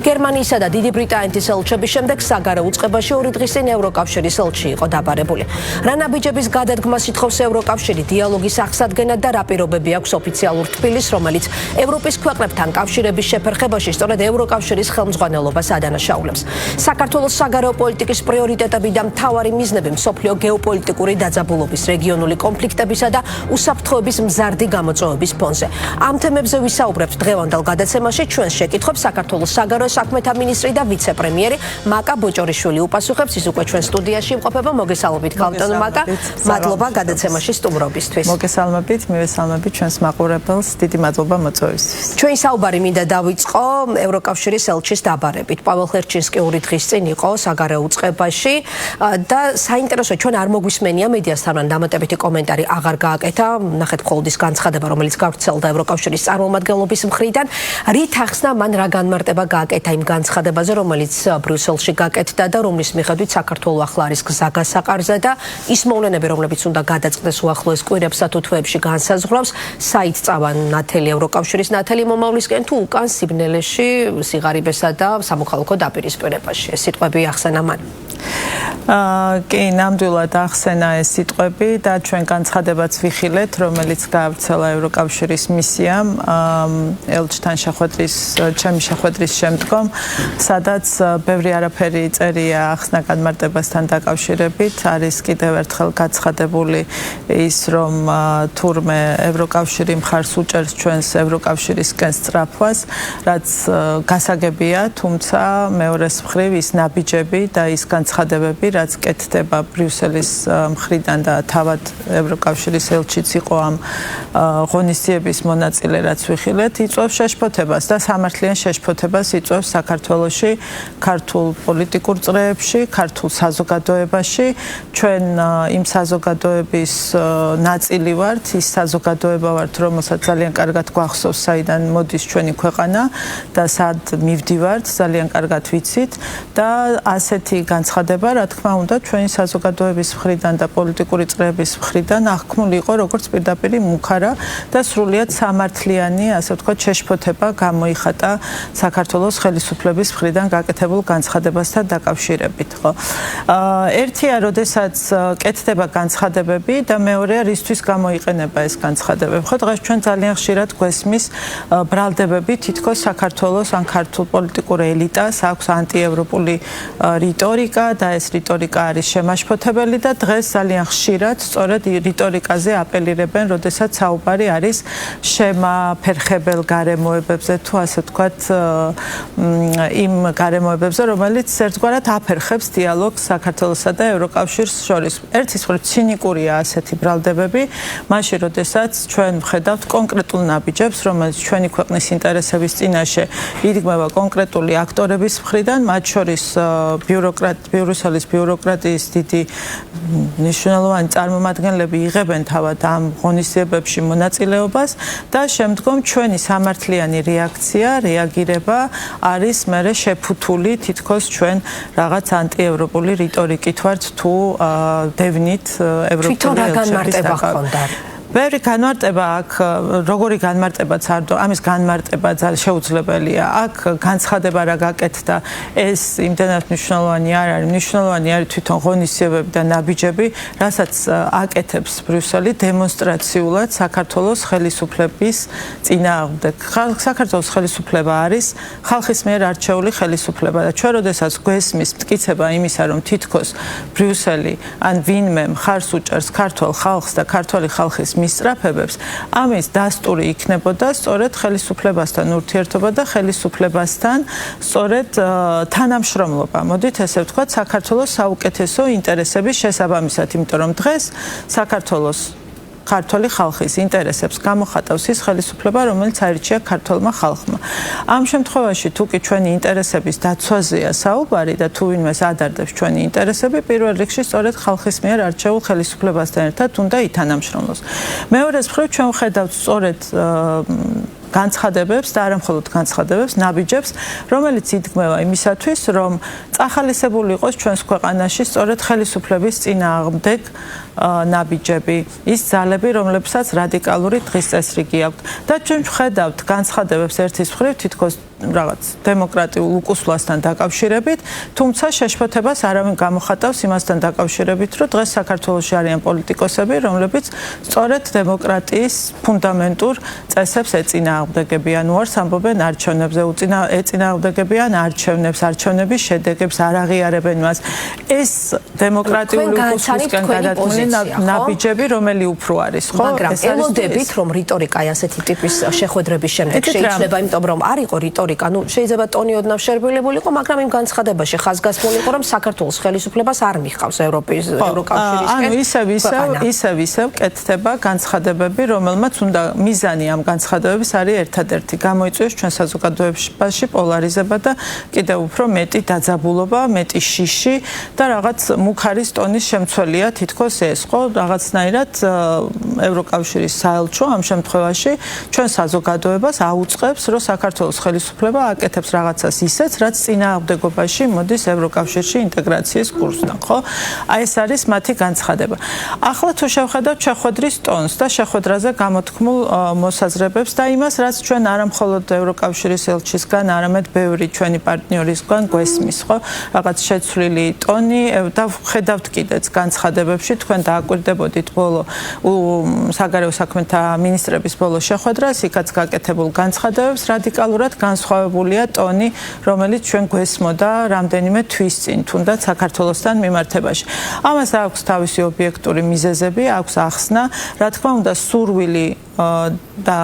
გერმანიისა და დიდი ბრიტანეთის ელჩების შემდეგ საგარეო უწყებაში 2 დღის წინ ევროკავშირის ელჩი იყო დაბარებული. რა ნაბიჯების გადადგმას ითხოვს ევროკავშირი დიალოგის აღსადგენად და რა პირობები აქვს ოფიციალურ თბილისს, რომელიც ევროპის ქვეყნებთან კავშირების შეფერხებაში სწორედ ევროკავშირის ხელმძღვანელობას ადანაშაულებს. საქართველოს საგარეო პოლიტიკის პრიორიტეტები და მთავარი მიზნები მსოფლიო გეოპოლიტიკური დაძაბულობის, რეგიონული კონფლიქტებისა და უსაფრთხოების მზარდი გამოწვევების ფონზე. ამ თემებზე ვისაუბრებთ დღევანდელ გადაცემაში. ჩვენს შეკითხვებს საქართველოს საგარეო საქმეთა მინისტრი და ვიცე-პრემიერი მაკა ბოჭორიშვილი უპასუხებს. ის უკვე ჩვენ სტუდიაში იმყოფება. მოგესალმებით, ქალბატონო მაკა. მადლობა გადაცემაში სტუმრობისთვის. მოგესალმებით, მივესალმებით ჩვენს მაყურებელს. დიდი მადლობა მოწვევისთვის. ჩვენი საუბარი მინდა დავიწყო ევროკავშირის ელჩის დაბარებით. პაվել ხერჩინსკი 2 დღის წინ იყო საგარეო უწყებაში და საინტერესოა, ჩვენ არ მოგვისმენია მედიასთან დამატებითი კომენტარი აღარ გააკეთა. ნახეთ მხოლოდ ის განცხადება, რომელიც გავრცელდა ევროკავშირის წარმომადგენლობის მხრიდან. რით ახსნა მან რა განმარტება გააკეთა იმ განცხადებაზე, რომელიც ბრიუსელში გაკეთდა და რომლის მიხედვით საქართველო ახლა არის გზა გასაყარზე და ის მოვლენები, რომლებიც უნდა გადაწყდეს უახლოეს კვირებსა თუ თვეებში განსაზღვრავს, საით წავან ნათელი ევროკავშირის ნათელი მომავლისკენ თუ უკან სიბნელეში, სიღარიბესა და სამოქალაქო დაპირისპირებაში. ეს სიტყვები ახსენა მან. კი, ნამდვილად ახსენა ეს სიტყვები და ჩვენ განცხადებაც ვიხილეთ, რომელიც გაავრცელა ევროკავშირის მისიამ ელჩთან ჩემი შეხვედრის შემდგომ, სადაც ბევრი არაფერი წერია ახსნა განმარტებასთან დაკავშირებით. არის კიდევ ერთხელ გაცხადებული ის, რომ თურმე ევროკავშირი მხარს უჭერს ჩვენს ევროკავშირისკენ სწრაფვას, რაც გასაგებია, თუმცა მეორეს მხრივ ის ნაბიჯები და ის განცხადებები, რაც კეთდება ბრიუსელის მხრიდან და თავად ევროკავშირის ელჩიც იყო ამ ღონისძიების მონაწილე, რაც ვიხილეთ, იწვევს შეშფოთებას და სამართლიან შეშფოთებას იწვევს საქართველოში, ქართულ პოლიტიკურ წრეებში, ქართულ საზოგადოებაში. ჩვენ იმ საზოგადოების ნაწილი ვართ, ის საზოგადოება ვართ, რომელსაც ძალიან კარგად გვახსოვს, საიდან მოდის ჩვენი ქვეყანა და სად მივდივართ, ძალიან კარგად ვიცით და ასეთი განცხადება, რა თქმა უნდა, ჩვენი საზოგადოების მხრიდან და პოლიტიკური წრეების მხრიდან აღქმული იყო როგორც პირდაპირ მუქარა და სრულიად სამართლიანი, ასე ვთქვათ, შეშფოთება გამოიხატა საქართველოს ხელისუფლების მხრიდან გაკეთებულ განცხადებასთან დაკავშირებით, ხო? ერთია, როდესაც კეთდება განცხადებები და მეორეა, რისთვის გამოიყენება ეს განცხადებები. ხო, დღეს ჩვენ ძალიან ხშირად გვესმის ბრალდებები, თითქოს საქართველოს ან ქართულ პოლიტიკურ ელიტას აქვს ანტიევროპული რიტორიკა და ეს რიტორიკა არის შემაშფოთებელი და დღეს ძალიან ხშირად სწორედ რიტორიკაზე აპელირებენ, როდესაც საუბარი არის შემაფერხებელ გარემოებებზე თუ ასე ვთქვათ იმ გარემოებებზე, რომელიც ერთგვარად აფერხებს დიალოგს საქართველოსა და ევროკავშირს შორის. ერთის მხრივ ცინიკურია ასეთი ბრალდებები, მაშინ როდესაც ჩვენ ვხედავთ კონკრეტულ ნაბიჯებს, რომელიც ჩვენი ქვეყნის ინტერესების წინაშე იდგმება კონკრეტული აქტორების მხრიდან, მათ შორის ბრიუსელის ბიუროკრატიის დიდი მნიშვნელოვანი წარმომადგენლები იღებენ თავად ამ ღონისძიებებში მონაწილეობას და შემდგომ ჩვენი სამართლიანი რეაგირება არის მერე შეფუთული თითქოს ჩვენ რაღაც ანტიევროპული რიტორიკით ვართ თუ დევნით ევროპული ელჩების დაკავებით. ბევრი განმარტება აქ, როგორი განმარტებაც არ ამის განმარტება ძალიან შეუძლებელია. აქ განცხადება რა გაკეთდა, ეს იმდენად მნიშვნელოვანი არ არის. მნიშვნელოვანი არის თვითონ ღონისძიებები და ნაბიჯები, რასაც აკეთებს ბრიუსელი დემონსტრაციულად საქართველოს ხელისუფლების წინააღმდეგ. საქართველოს ხელისუფლება არის ხალხის მიერ არჩეული ხელისუფლება და ჩვენ როდესაც გვესმის მტკიცება იმისა, რომ თითქოს ბრიუსელი ან ვინმე მხარს უჭერს ქართულ ხალხს და ქართული ხალხის მისწრაფებებს, ამის დასტური იქნებოდა სწორედ ხელისუფლებასთან ურთიერთობა და ხელისუფლებასთან სწორედ თანამშრომლობა. მოდით ესე ვთქვათ, საქართველოს საუკეთესო ინტერესების შესაბამისად, იმიტომ რომ დღეს საქართველოს ქართული ხალხის ინტერესებს გამოხატავს ის ხელისუფლება, რომელიც აირჩია ქართულმა ხალხმა. ამ შემთხვევაში თუ კი ჩვენი ინტერესების დაცვაზეა საუბარი და თუ ვინმეს ადარდებს ჩვენი ინტერესები, პირველ რიგში სწორედ ხალხის მიერ არჩეულ ხელისუფლებასთან ერთად უნდა ითანამშრომლოს. მეორეს მხრივ ჩვენ ვხედავთ სწორედ განცხადებებს და არა მხოლოდ განცხადებებს, ნაბიჯებს, რომელიც იდგმება იმისათვის, რომ წახალისებული იყოს ჩვენს ქვეყანაში სწორედ ხელისუფლების წინააღმდეგ ნაბიჯები, ის ძალები, რომლებსაც რადიკალური დღის წესრიგი აქვს. და ჩვენ ვხედავთ განცხადებებს ერთის მხრივ თითქოს რაღაც დემოკრატიულ უკუსვლასთან დაკავშირებით, თუმცა შეშფოთებას არავინ გამოხატავს იმასთან დაკავშირებით, რომ დღეს საქართველოში არიან პოლიტიკოსები, რომლებიც სწორედ დემოკრატიის ფუნდამენტურ წესებს ეწინააღმდეგებიან, უარს ამბობენ არჩევნებზე, ეწინააღმდეგებიან არჩევნებს, არჩევნების შედეგებს, არ აღიარებენ მას. ეს დემოკრატიული უკუსვლისგან გადადგმული ნაბიჯები, რომელი უფრო არის, ხო? მაგრამ ელოდებით, რომ რიტორიკა ასეთი ტიპის შეხვედრების შემდეგ შეიძლება, იმიტომ რომ არ იყო რიტორიკა, შეიძლება ტონი ოდნავ შერბილებული იყო, მაგრამ იმ განცხადებაში ხაზგასმული იყო, რომ საქართველოს ხელისუფლებას არ მიჰყავს ევროკავშირისკენ. ანუ ისევ კეთდება განცხადებები, რომელმაც უნდა მიზანი ამ განცხადებების არის ერთადერთი, გამოიწვიოს ჩვენ საზოგადოებაში პოლარიზება და კიდევ უფრო მეტი დაძაბულობა, მეტი შიში და რაღაც მუქარის ტონის შემცველია თითქოს ეს, ხო? რაღაცნაირად ევროკავშირის საელჩო ამ შემთხვევაში ჩვენ საზოგადოებას აუწყებს, რომ საქართველოს ხელისუფლება აკეთებს რაღაცას ისეც, რაც წინააღმდეგობაში მოდის ევროკავშირში ინტეგრაციის კურსთან, ხო? აი ეს არის მათი განცხადება. ახლა თუ შევხედავთ შეხვედრის ტონს და შეხვედრაზე გამოთქმულ მოსაზრებებს და იმას, რაც ჩვენ არამხოლოდ ევროკავშირის ელჩისგან, არამედ ბევრი ჩვენი პარტნიორისგან გვესმის, ხო? რაღაც შეცვლილი ტონი და ხედავთ კიდეც განცხადებებში, თქვენ დააკვირდებოდით ბოლო საგარეო საქმეთა მინისტრების ბოლო შეხვედრას, იქაც გაკეთებულ განცხადებებს რადიკალურად განსხვავებულია ტონი, რომელიც ჩვენ გვესმოდა რამდენიმე თვის წინ, თუნდაც საქართველოსთან მიმართებაში. ამას აქვს თავისი ობიექტური მიზეზები, აქვს ახსნა, რა თქმა უნდა, სურვილი და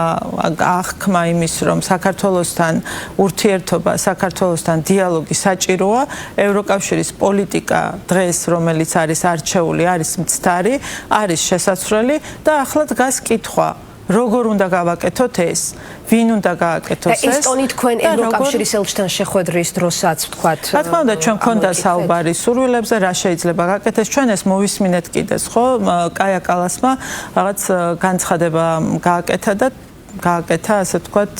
აღქმა იმის, რომ საქართველოსთან ურთიერთობა, საქართველოსთან დიალოგი საჭიროა, ევროკავშირის პოლიტიკა დღეს, რომელიც არის არჩეული, არის მცდარი, არის შესაძლებელი და ახლა დგას კითხვა, როგორ უნდა გავაკეთოთ ეს? ვინ უნდა გააკეთოს ეს? ეს ტონი თქვენ ევროკავშირის ელჩთან შეხვედრის დროსაც ვთქვათ. რა თქმა უნდა, ჩვენ გქონდა საუბარი სურვილებზე, რა შეიძლება გაკეთდეს. ჩვენ ეს მოვისმინეთ კიდეც, ხო? კაია კალასმა რაღაც განცხადება გააკეთა, ასე ვთქვათ,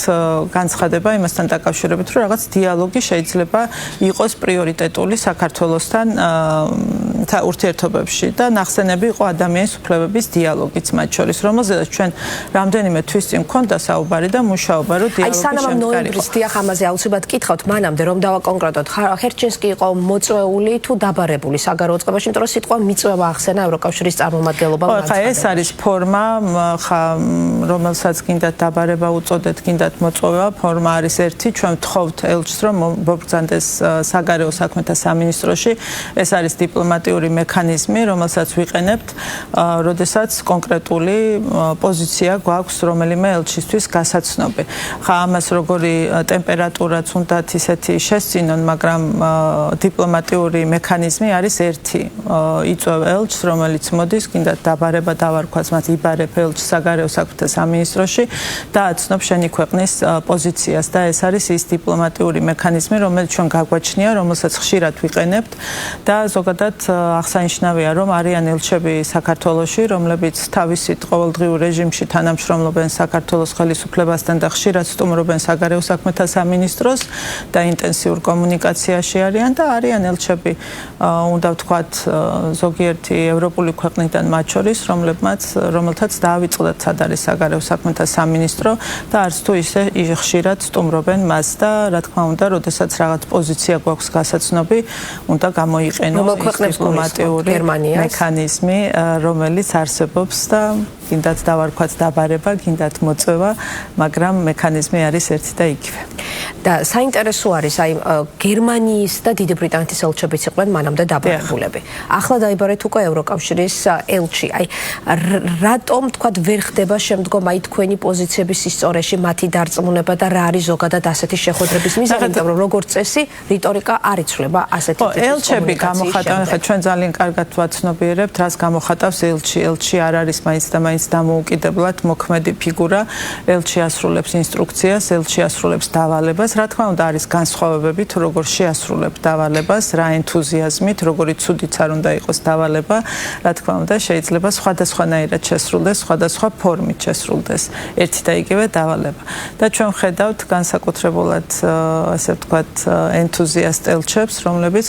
განცხადება იმასთან დაკავშირებით, რომ რაღაც დიალოგი შეიძლება იყოს პრიორიტეტული საქართველოსთან ურთიერთობებში და ნახსენები იყო ადამიანის უფლებების დიალოგიც მათ შორის, რომელზედაც ჩვენ რამდენიმე თვის წინ გქონდა საუბარი და მუშაობა, რომ დიალოგი შემდგარიყო. აი, სანამ ნოემბრის დიახ, ამაზე აუცილებლად გითხავთ, მანამდე რომ დავაკონკრეტოთ, ხერჩინსკი იყო მოწვეული თუ დაბარებული საგარეო წყობაში, იმიტომ რომ სიტყვა მიწვევა ახსენა ევროკავშირის წარმომადგენლობამ. ხა ეს არის ფორმა, რომელსაც გინდათ დაბარება უწოდეთ, გინდათ მოწვევა, ფორმა არის ერთი, ჩვენ ვთხოვთ ელჩს, რომ მობრძანდეს საგარეო საქმეთა სამინისტროში, ეს არის დიპლომატიური მექანიზმი, რომელსაც ვიყენებთ, როდესაც კონკრეტული პოზიცია გვაქვს რომელიმე ელჩისთვის გასაცნობი. ხა ამას როგორი ტემპერატურაც უნდათ ისეთი შესწინონ, მაგრამ დიპლომატიური მექანიზმი არის ერთი. იწვევ ელჩს, რომელიც მოდის, გინდათ დაბარება დავარქვას, მათ იბარებ ელჩს საგარეო საქმეთა სამინისტროში და აცნობს შენი ქვეყნის პოზიციას და ეს არის ის დიპლომატიური მექანიზმი, რომელიც ჩვენ გაგვაჩნია, რომელსაც ხშირად ვიყენებთ და ზოგადად აღსანიშნავია, რომ არიან ელჩები საქართველოში, რომლებიც თავისით ყოველდღიურ რეჟიმში თანამშრომლობენ საქართველოს ხელისუფლებასთან და ხშირად სტუმრობენ საგარეო საქმეთა სამინისტროს და ინტენსიურ კომუნიკაციაში არიან და არიან ელჩები, უნდა ვთქვათ, ზოგიერთი ევროპული ქვეყნიდან მათ შორის, რომელთაც დაავიწყდათ სად არის საგარეო საქმეთა სამინისტრო და არც თუ ისე ხშირად სტუმრობენ მას და რა თქმა უნდა, როდესაც რაღაც პოზიცია გვაქვს გასაცნობი, უნდა გამოიყენოს დიპლომატიური მექანიზმი, რომელიც არსებობს და გინდათ დავარქვათ დაბარება, გინდათ მოწვევა, მაგრამ მექანიზმი არის ერთი და იგივე. და საინტერესო არის, აი გერმანიის და დიდი ბრიტანეთის ელჩებიც იყვნენ მანამდე დაბარებულები. ახლა დაიბარეთ უკვე ევროკავშირის ელჩი. აი რატომ თქვათ ვერ ხდება შემდგომ აი თქვენი პოზიციების ისტორიაში მათი დარწმუნება და რა არის ზოგადად ასეთი შეხვედრების მიზანი, იმიტომ რომ როგორც წესი რიტორიკა არ იცვლება ასეთი ელჩები გამოხატავენ, ხა ჩვენ ძალიან კარგად ვაცნობიერებთ, რას გამოხატავს ელჩი. ელჩი არ არის მაინც და მაინც დამოუკიდებლად მოქმედი ფიგურა, ელჩი ასრულებს ინსტრუქციას, ელჩი ასრულებს დავალებას, რა თქმა უნდა არის განსხვავებები თუ როგორ შეასრულებ დავალებას, რა ენთუზიაზმით, როგორი ცუდიც არ უნდა იყოს დავალება, რა თქმა უნდა შეიძლება სხვადასხვანაირად შესრულდეს, სხვადასხვა ფორმით შესრულდეს ერთი და იგივე დავალება. და ჩვენ ვხედავთ განსაკუთრებულად, ასე ვთქვათ, ენთუზიასტ ელჩებს, რომლებიც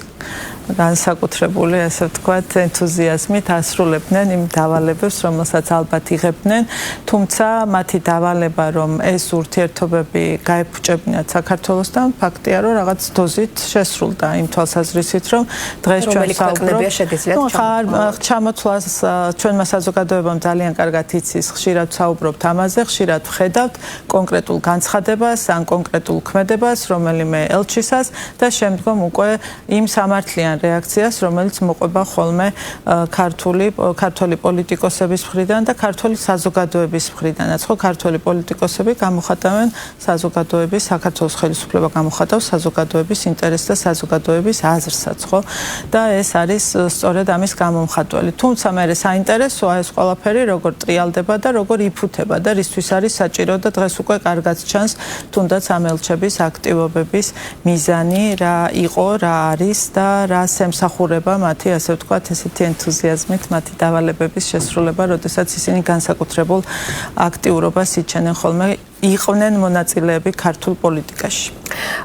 განსაკუთრებული, ასე ვთქვათ, ენთუზიაზმით ასრულებდნენ იმ დავალებებს, რომელსაც ალბათ იღებდნენ, თუმცა მათი დავალება, რომ ეს ურთიერთობები გაეფუჭებინათ საქართველოსთან, ფაქტია, რომ რაღაც დოზით შესრულდა იმ თვალსაზრისით, რომ დღეს ჩვენ საუბრობთ ჩამოთვლას ჩვენმა საზოგადოებამ ძალიან კარგად იცის, ხშირად საუბრობთ ამაზე, ხშირად ვხედავთ კონკრეტულ განცხადებას ან კონკრეტულ ქმედებას, რომელიმე ელჩისას და შემდგომ უკვე იმ სამართლიან რეაქციას, რომელიც მოყვება ხოლმე ქართული პოლიტიკოსების მხრიდან და ქართული საზოგადოების მხრიდანაც. ხო, ქართული პოლიტიკოსები გამოხატავენ საზოგადოების, საქართველოს ხელისუფლება გამოხატავს საზოგადოების ინტერესს და საზოგადოების აზრსაც, ხო? და ეს არის სწორედ ამის გამომხატველი. თუმცა მე საინტერესოა ეს ყველაფერი როგორ ტრიალდება და როგორ იფუთება და რისთვის არის საჭირო და დღეს უკვე კარგად ჩანს თუნდაც ამ ელჩების აქტივობების მიზანი რა იყო, რა არის და რა ემსახურება მათი, ასე ვთქვათ, ესეთი ენთუზიაზმით მათი დავალებების შესრულება, როდესაც ისინი განსაკუთრებულ აქტიურობას იჩენენ ხოლმე იყვნენ მონაწილეები ქართულ პოლიტიკაში.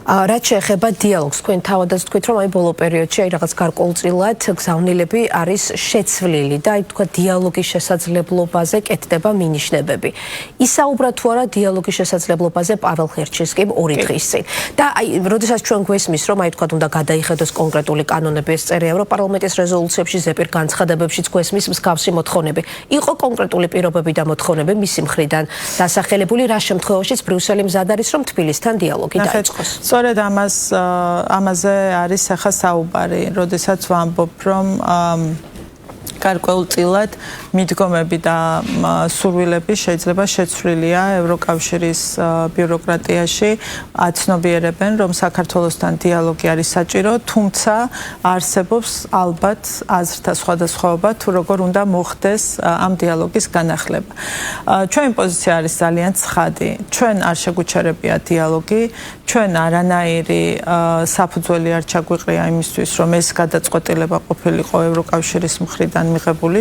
რაც შეეხება დიალოგს, თქვენ თავადაც თქვით, რომ აი ბოლო პერიოდში აი რაღაც გარკვეულწილად გზავნილები არის შეცვლილი და აი თქვა დიალოგის შესაძლებლობაზე კეთდება მინიშნებები. ისაუბრა თუ არა დიალოგის შესაძლებლობაზე პაվել ხერჩისკიმ 2 დღის წინ. და აი, როდესაც ჩვენ გვესმის, რომ აი თქვა უნდა გადაიხედოს კონკრეტული კანონები, ეს წერია ევროპარლამენტის რეზოლუციებში, ზეპირ განცხადებებშიც გვესმის მსგავსი მოთხოვნები. იყო კონკრეტული პირობები და მოთხოვნები მისი მხრიდან დასახელებული, რა შემთხვევაშიც ბრიუსელი მზად არის, რომ თბილისთან დიალოგი დაიწყოს. სწორედ ამაზე არის ახლა საუბარი, როდესაც ვამბობ, რომ გარკვეულწილად მიდგომები და სურვილები შეიძლება შეცვლილია ევროკავშირის ბიუროკრატიაში, აცნობიერებენ, რომ საქართველოსთან დიალოგი არის საჭირო, თუმცა არსებობს ალბათ აზრთა სხვადასხვაობა თუ როგორ უნდა მოხდეს ამ დიალოგის განახლება. ჩვენი პოზიცია არის ძალიან ცხადი. ჩვენ არ შეგვიჩერებია დიალოგი, ჩვენ არანაირი საფუძველი არ ჩაგვიყრია იმისთვის, რომ ეს გადაწყვეტილება ყოფილიყო ევროკავშირის მხრიდან მიღებული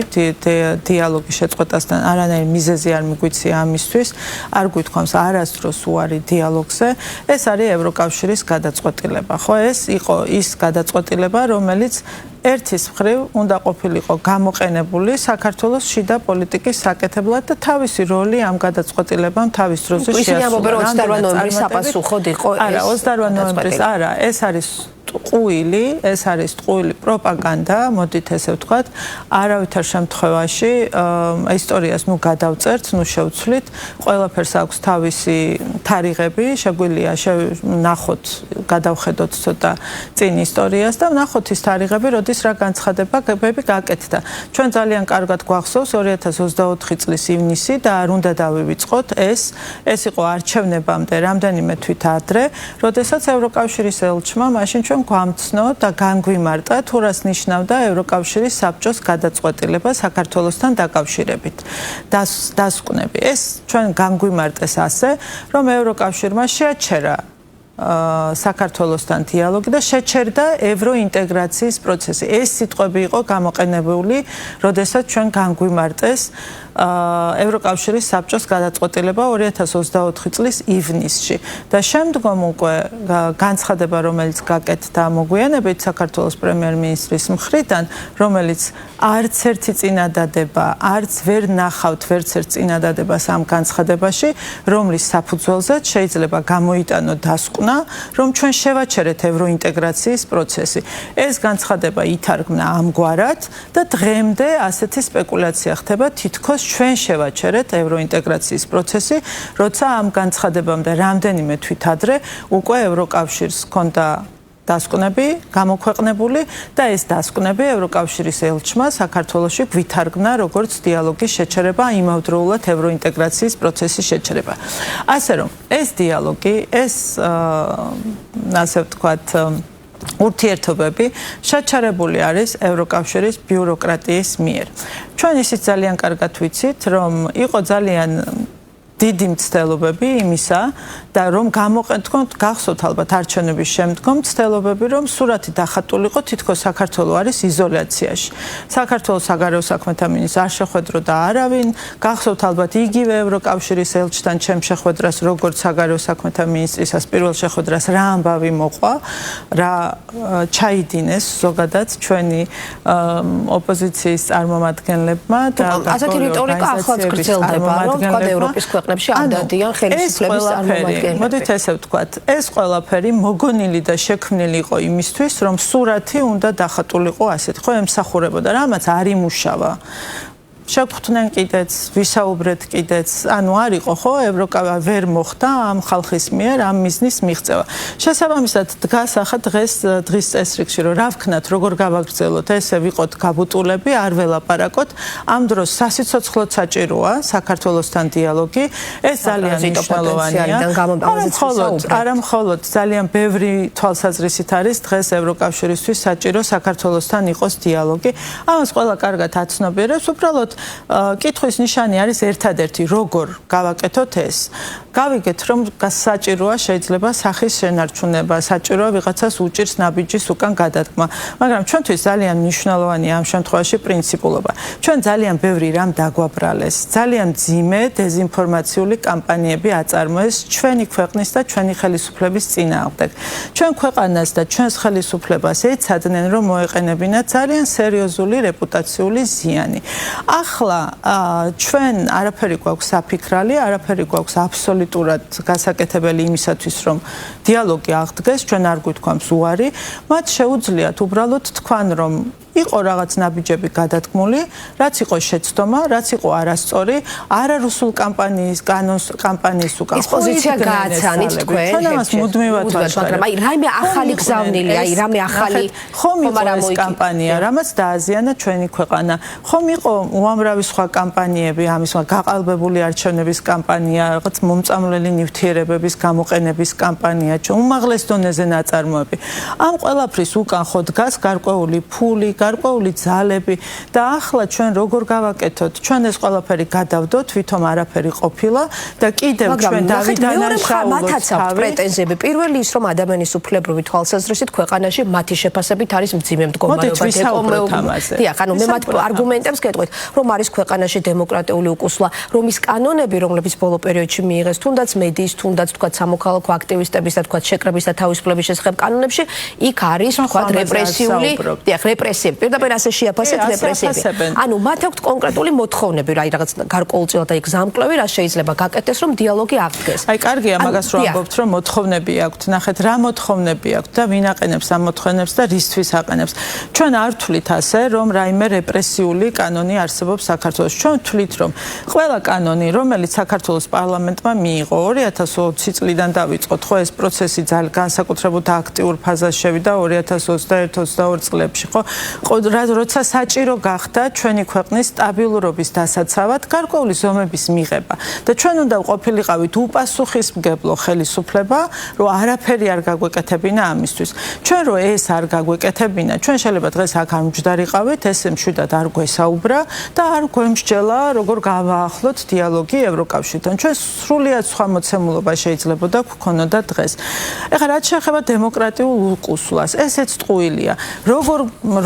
დიალოგის შეწყვეტასთან არანაირი მიზეზი არ მიგვიცია ამისთვის, არ გვითხოვს არასდროს უარი დიალოგზე, ეს არის ევროკავშირის გადაწყვეტილება. ხო, ეს იყო ის გადაწყვეტილება, რომელიც ერთის მხრივ უნდა ყოფილიყო გამოყენებული საქართველოს შიდა პოლიტიკის საკეთებლად და თავისი როლი ამ გადაწყვეტილებამ თავის დროზე შეასრულა. 28 ნოემბრის საპასუხოდ იყო ეს. არა, 28 ნოემბრის არა, ეს არის ტყუილი, ეს არის ტყუილი პროპაგანდა, მოდით ესე ვთქვათ, არავითარ შემთხვევაში ისტორიას ნუ გადავწერთ, ნუ შევცვლით, ყველაფერს აქვს თავისი თარიღები, შეგვიძლია ნახოთ, გადავხედოთ ცოტა წინ ისტორიას და ნახოთ ის თარიღები, როდის რა განცხადებები გაკეთდა. ჩვენ ძალიან კარგად გვახსოვს 2024 წლის ივნისი და არ უნდა დავივიწყოთ ეს იყო არჩევნებამდე რამდენიმე თვით ადრე, როდესაც ევროკავშირის ელჩმა მაშინ ჩვენ გვამცნო და განგვიმარტა თუ რას ნიშნავდა ევროკავშირის საბჭოს გადაწყვეტილება საქართველოსთან დაკავშირებით. დასკვნები. ეს ჩვენ განგვიმარტეს ასე, რომ ევროკავშირმა შეაჩერა საქართველოსთან დიალოგი და შეჩერდა ევროინტეგრაციის პროცესი. ეს სიტყვები იყო გამოყენებული, როდესაც ჩვენ განგვიმარტეს ევროკავშირის საბჭოს გადაწყვეტილება 2024 წლის ივნისში და შემდგომ უკვე განცხადება, რომელიც გაკეთდა მოგვიანებით საქართველოს პრემიერ-მინისტრის მხრიდან, რომელიც არც ერთი წინადადება, არც ვერ ნახავთ ვერც ერთ წინადადებას ამ განცხადებაში, რომლის საფუძველზეც შეიძლება გამოიტანო დასკვნა, რომ ჩვენ შევაჩერეთ ევროინტეგრაციის პროცესი. ეს განცხადება ითარგმნა ამგვარად და დღემდე ასეთი სპეკულაცია ხდება, თითქოს ჩვენ შევაჩერეთ ევროინტეგრაციის პროცესი, როცა ამ განცხადებამდე რამდენიმე თვით ადრე უკვე ევროკავშირს ჰქონდა დასკვნები გამოქვეყნებული და ეს დასკვნები ევროკავშირის ელჩმა საქართველოში გვითარგმნა როგორც დიალოგის შეჩერება, იმავდროულად ევროინტეგრაციის პროცესის შეჩერება. ასე რომ ეს დიალოგი, ეს ასე ვთქვათ ურთიერთობები შეჩერებული არის ევროკავშირის ბიუროკრატიის მიერ. ჩვენ ისიც ძალიან კარგად ვიცით, რომ იყო ძალიან დიდი მცდელობები იმისა და რომ გამოყენოთ გახსოვთ ალბათ არჩევნების შემდგომ მცდელობები რომ სურათი დახატულიყო თითქოს საქართველო არის იზოლაციაში. საქართველოს საგარეო საქმეთა მინისტრს არ შეხვედროდა არავინ, გახსოვთ ალბათ იგივე ევროკავშირის ელჩთან ჩემ შეხვედრას როგორც საგარეო საქმეთა მინისტრისას პირველ შეხვედრას რა ამბავი მოყვა, რა ჩაიდინეს ზოგადად ჩვენი ოპოზიციის წარმომადგენლებმა და ასეთი რიტორიკა ახლაც გრძელდება, რომ თქვა ევროპის ქვეყნებში არ დადიან ხელისუფლების წარმომადგენლები. მოდით ესე ვთქვათ, ეს ყველაფერი მოგონილი და შექმნილი იყო იმისთვის, რომ სურათი უნდა დახატულიყო ასეთი, ხო ემსახურებოდა, რამაც არ იმუშავა. შეგვხვდნენ კიდეც, ვისაუბრეთ კიდეც, ანუ არ იყო ხო, ევროკავშირი ვერ მოხდა ამ ხალხის მიერ ამ მიზნის მიღწევა. შესაბამისად დგას ახლა დღის წესრიგში, რომ რა ვქნათ, როგორ გავაგრძელოთ, ესე ვიყოთ გაბუტულები, არ ველაპარაკოთ. ამ დროს სასიცოცხლოდ საჭიროა საქართველოსთან დიალოგი, ეს ძალიან მნიშვნელოვანია. არა მხოლოდ ძალიან ბევრი თვალსაზრისით არის დღეს ევროკავშირისთვის საჭირო საქართველოსთან იყოს დიალოგი. ამას ყველა კარგად აცნობიერებს, უბრალოდ კითხვის ნიშანი არის ერთადერთი, როგორ გავაკეთოთ ეს. გავიგეთ, რომ საჭიროა შეიძლება სახის შენარჩუნება, საჭიროა ვიღაცას უჭირს ნაბიჯის უკან გადადგმა, მაგრამ ჩვენთვის ძალიან მნიშვნელოვანია ამ შემთხვევაში პრინციპულობა. ჩვენ ძალიან ბევრი რამ დაგვაბრალეს, ძალიან მძიმე დეზინფორმაციული კამპანიები აწარმოეს ჩვენი ქვეყნის და ჩვენი ხელისუფლების წინააღმდეგ. ჩვენ ქვეყანას და ჩვენს ხელისუფლებას ეცადნენ, რომ მოეყენებინათ ძალიან სერიოზული რეპუტაციული ზიანი. ახლა ჩვენ არაფერი გვაქვს საფიქრალი, არაფერი გვაქვს აბსოლუტურად გასაკეთებელი იმისათვის, რომ დიალოგი აღდგეს, ჩვენ არ გვითქვამს უარი, მათ შეუძლიათ უბრალოდ თქვან, რომ იყო რაღაც ნაბიჯები გადადგმული, რაც იყო შეცდომა, რაც იყო არასწორი, არარუსულ კამპანიის უკან. ეს პოზიცია გააცანით თქვენ. ჩვენ ამას მუდმივად ვაჩვენებთ. აი, რაიმე ახალი გზავნილია, აი, რამე ახალი ხომ იყო ეს კამპანია, რამაც დააზიანა ჩვენი ქვეყანა. ხომ იყო უამრავი სხვა კამპანიები, ამის გაყალბებული არჩევნების კამპანია, რაღაც მომწამლელი ნივთიერებების გამოყენების კამპანია, უმაღლეს დონეზე ნაწარმოები. ამ ყველაფრის უკან ხო დგას გარკვეული ფული, გარკვეული ძალები და ახლა ჩვენ როგორ გავაკეთოთ? ჩვენ ეს ყველაფერი გადავდოთ, ვითომ არაფერი ყოფილა და კიდევ ჩვენ დავიდანაშაულოთ. მათაც აქვს პრეტენზიები. პირველი ის, რომ ადამიანის უფლებრივი თვალსაზრისით ქვეყანაში მათი შეფასებით არის მძიმე მდგომარეობა. დიახ, ანუ მე მათ არგუმენტებს გეტყვით, რომ არის ქვეყანაში დემოკრატიული უკუსვლა, რომ ის კანონები, რომლებიც ბოლო პერიოდში მიიღეს, თუნდაც მედიის, თუნდაც თქვა სამოქალაქო აქტივისტების და თქვა შეკრების და თავისუფლების შესახებ კანონებში, იქ არის თქვა რეპრესიული, დიახ, რეპრესიები. პირდაპირ ასე შეაფასეთ რეპრესიები. ანუ მათ აქვთ კონკრეტული მოთხოვნები, რა რაღაც გარკვეულწილად აი გზამკვლევი რა შეიძლება გაკეთდეს, რომ დიალოგი აღდგეს. აი კარგია მაგას რო ამბობთ, რომ მოთხოვნები აქვთ. ნახეთ რა მოთხოვნები აქვთ და ვინ აყენებს ამ მოთხოვნებს და რისთვის აყენებს. ჩვენ არ ვთვლით ასე, რომ რაიმე რეპრესიული კანონი არსებობს საქართველოს. ჩვენ ვთვლით, რომ ყველა კანონი, რომელიც საქართველოს პარლამენტმა მიიღო 2020 წლიდან დავიწყოთ, ხო ეს პროცესი ძალიან განსაკუთრებულად აქტიურ ფაზაში შევიდა 2021-22 წლებში, ხო? როცა საჭირო გახდა ჩვენი ქვეყნის სტაბილურობის დასაცავად გარკვეული ზომების მიღება და ჩვენ უნდა ყოფილიყავით უპასუხისმგებლო ხელისუფლება, რომ არაფერი არ გაგვეკეთებინა ამისთვის. ჩვენ რო ეს არ გაგვეკეთებინა, ჩვენ შეიძლება დღეს აქ არ მჯდარიყავით, ესე მშვიდად არ გვესაუბრა და არ გვემსჯელა, როგორ გავაახლოთ დიალოგი ევროკავშირთან. ჩვენ სრულიად სხვა მოცემულობა შეიძლებოდა გვქონოდა დღეს. ეხლა რაც შეეხება დემოკრატიულ უკუსვლას, ესეც ტყუილია.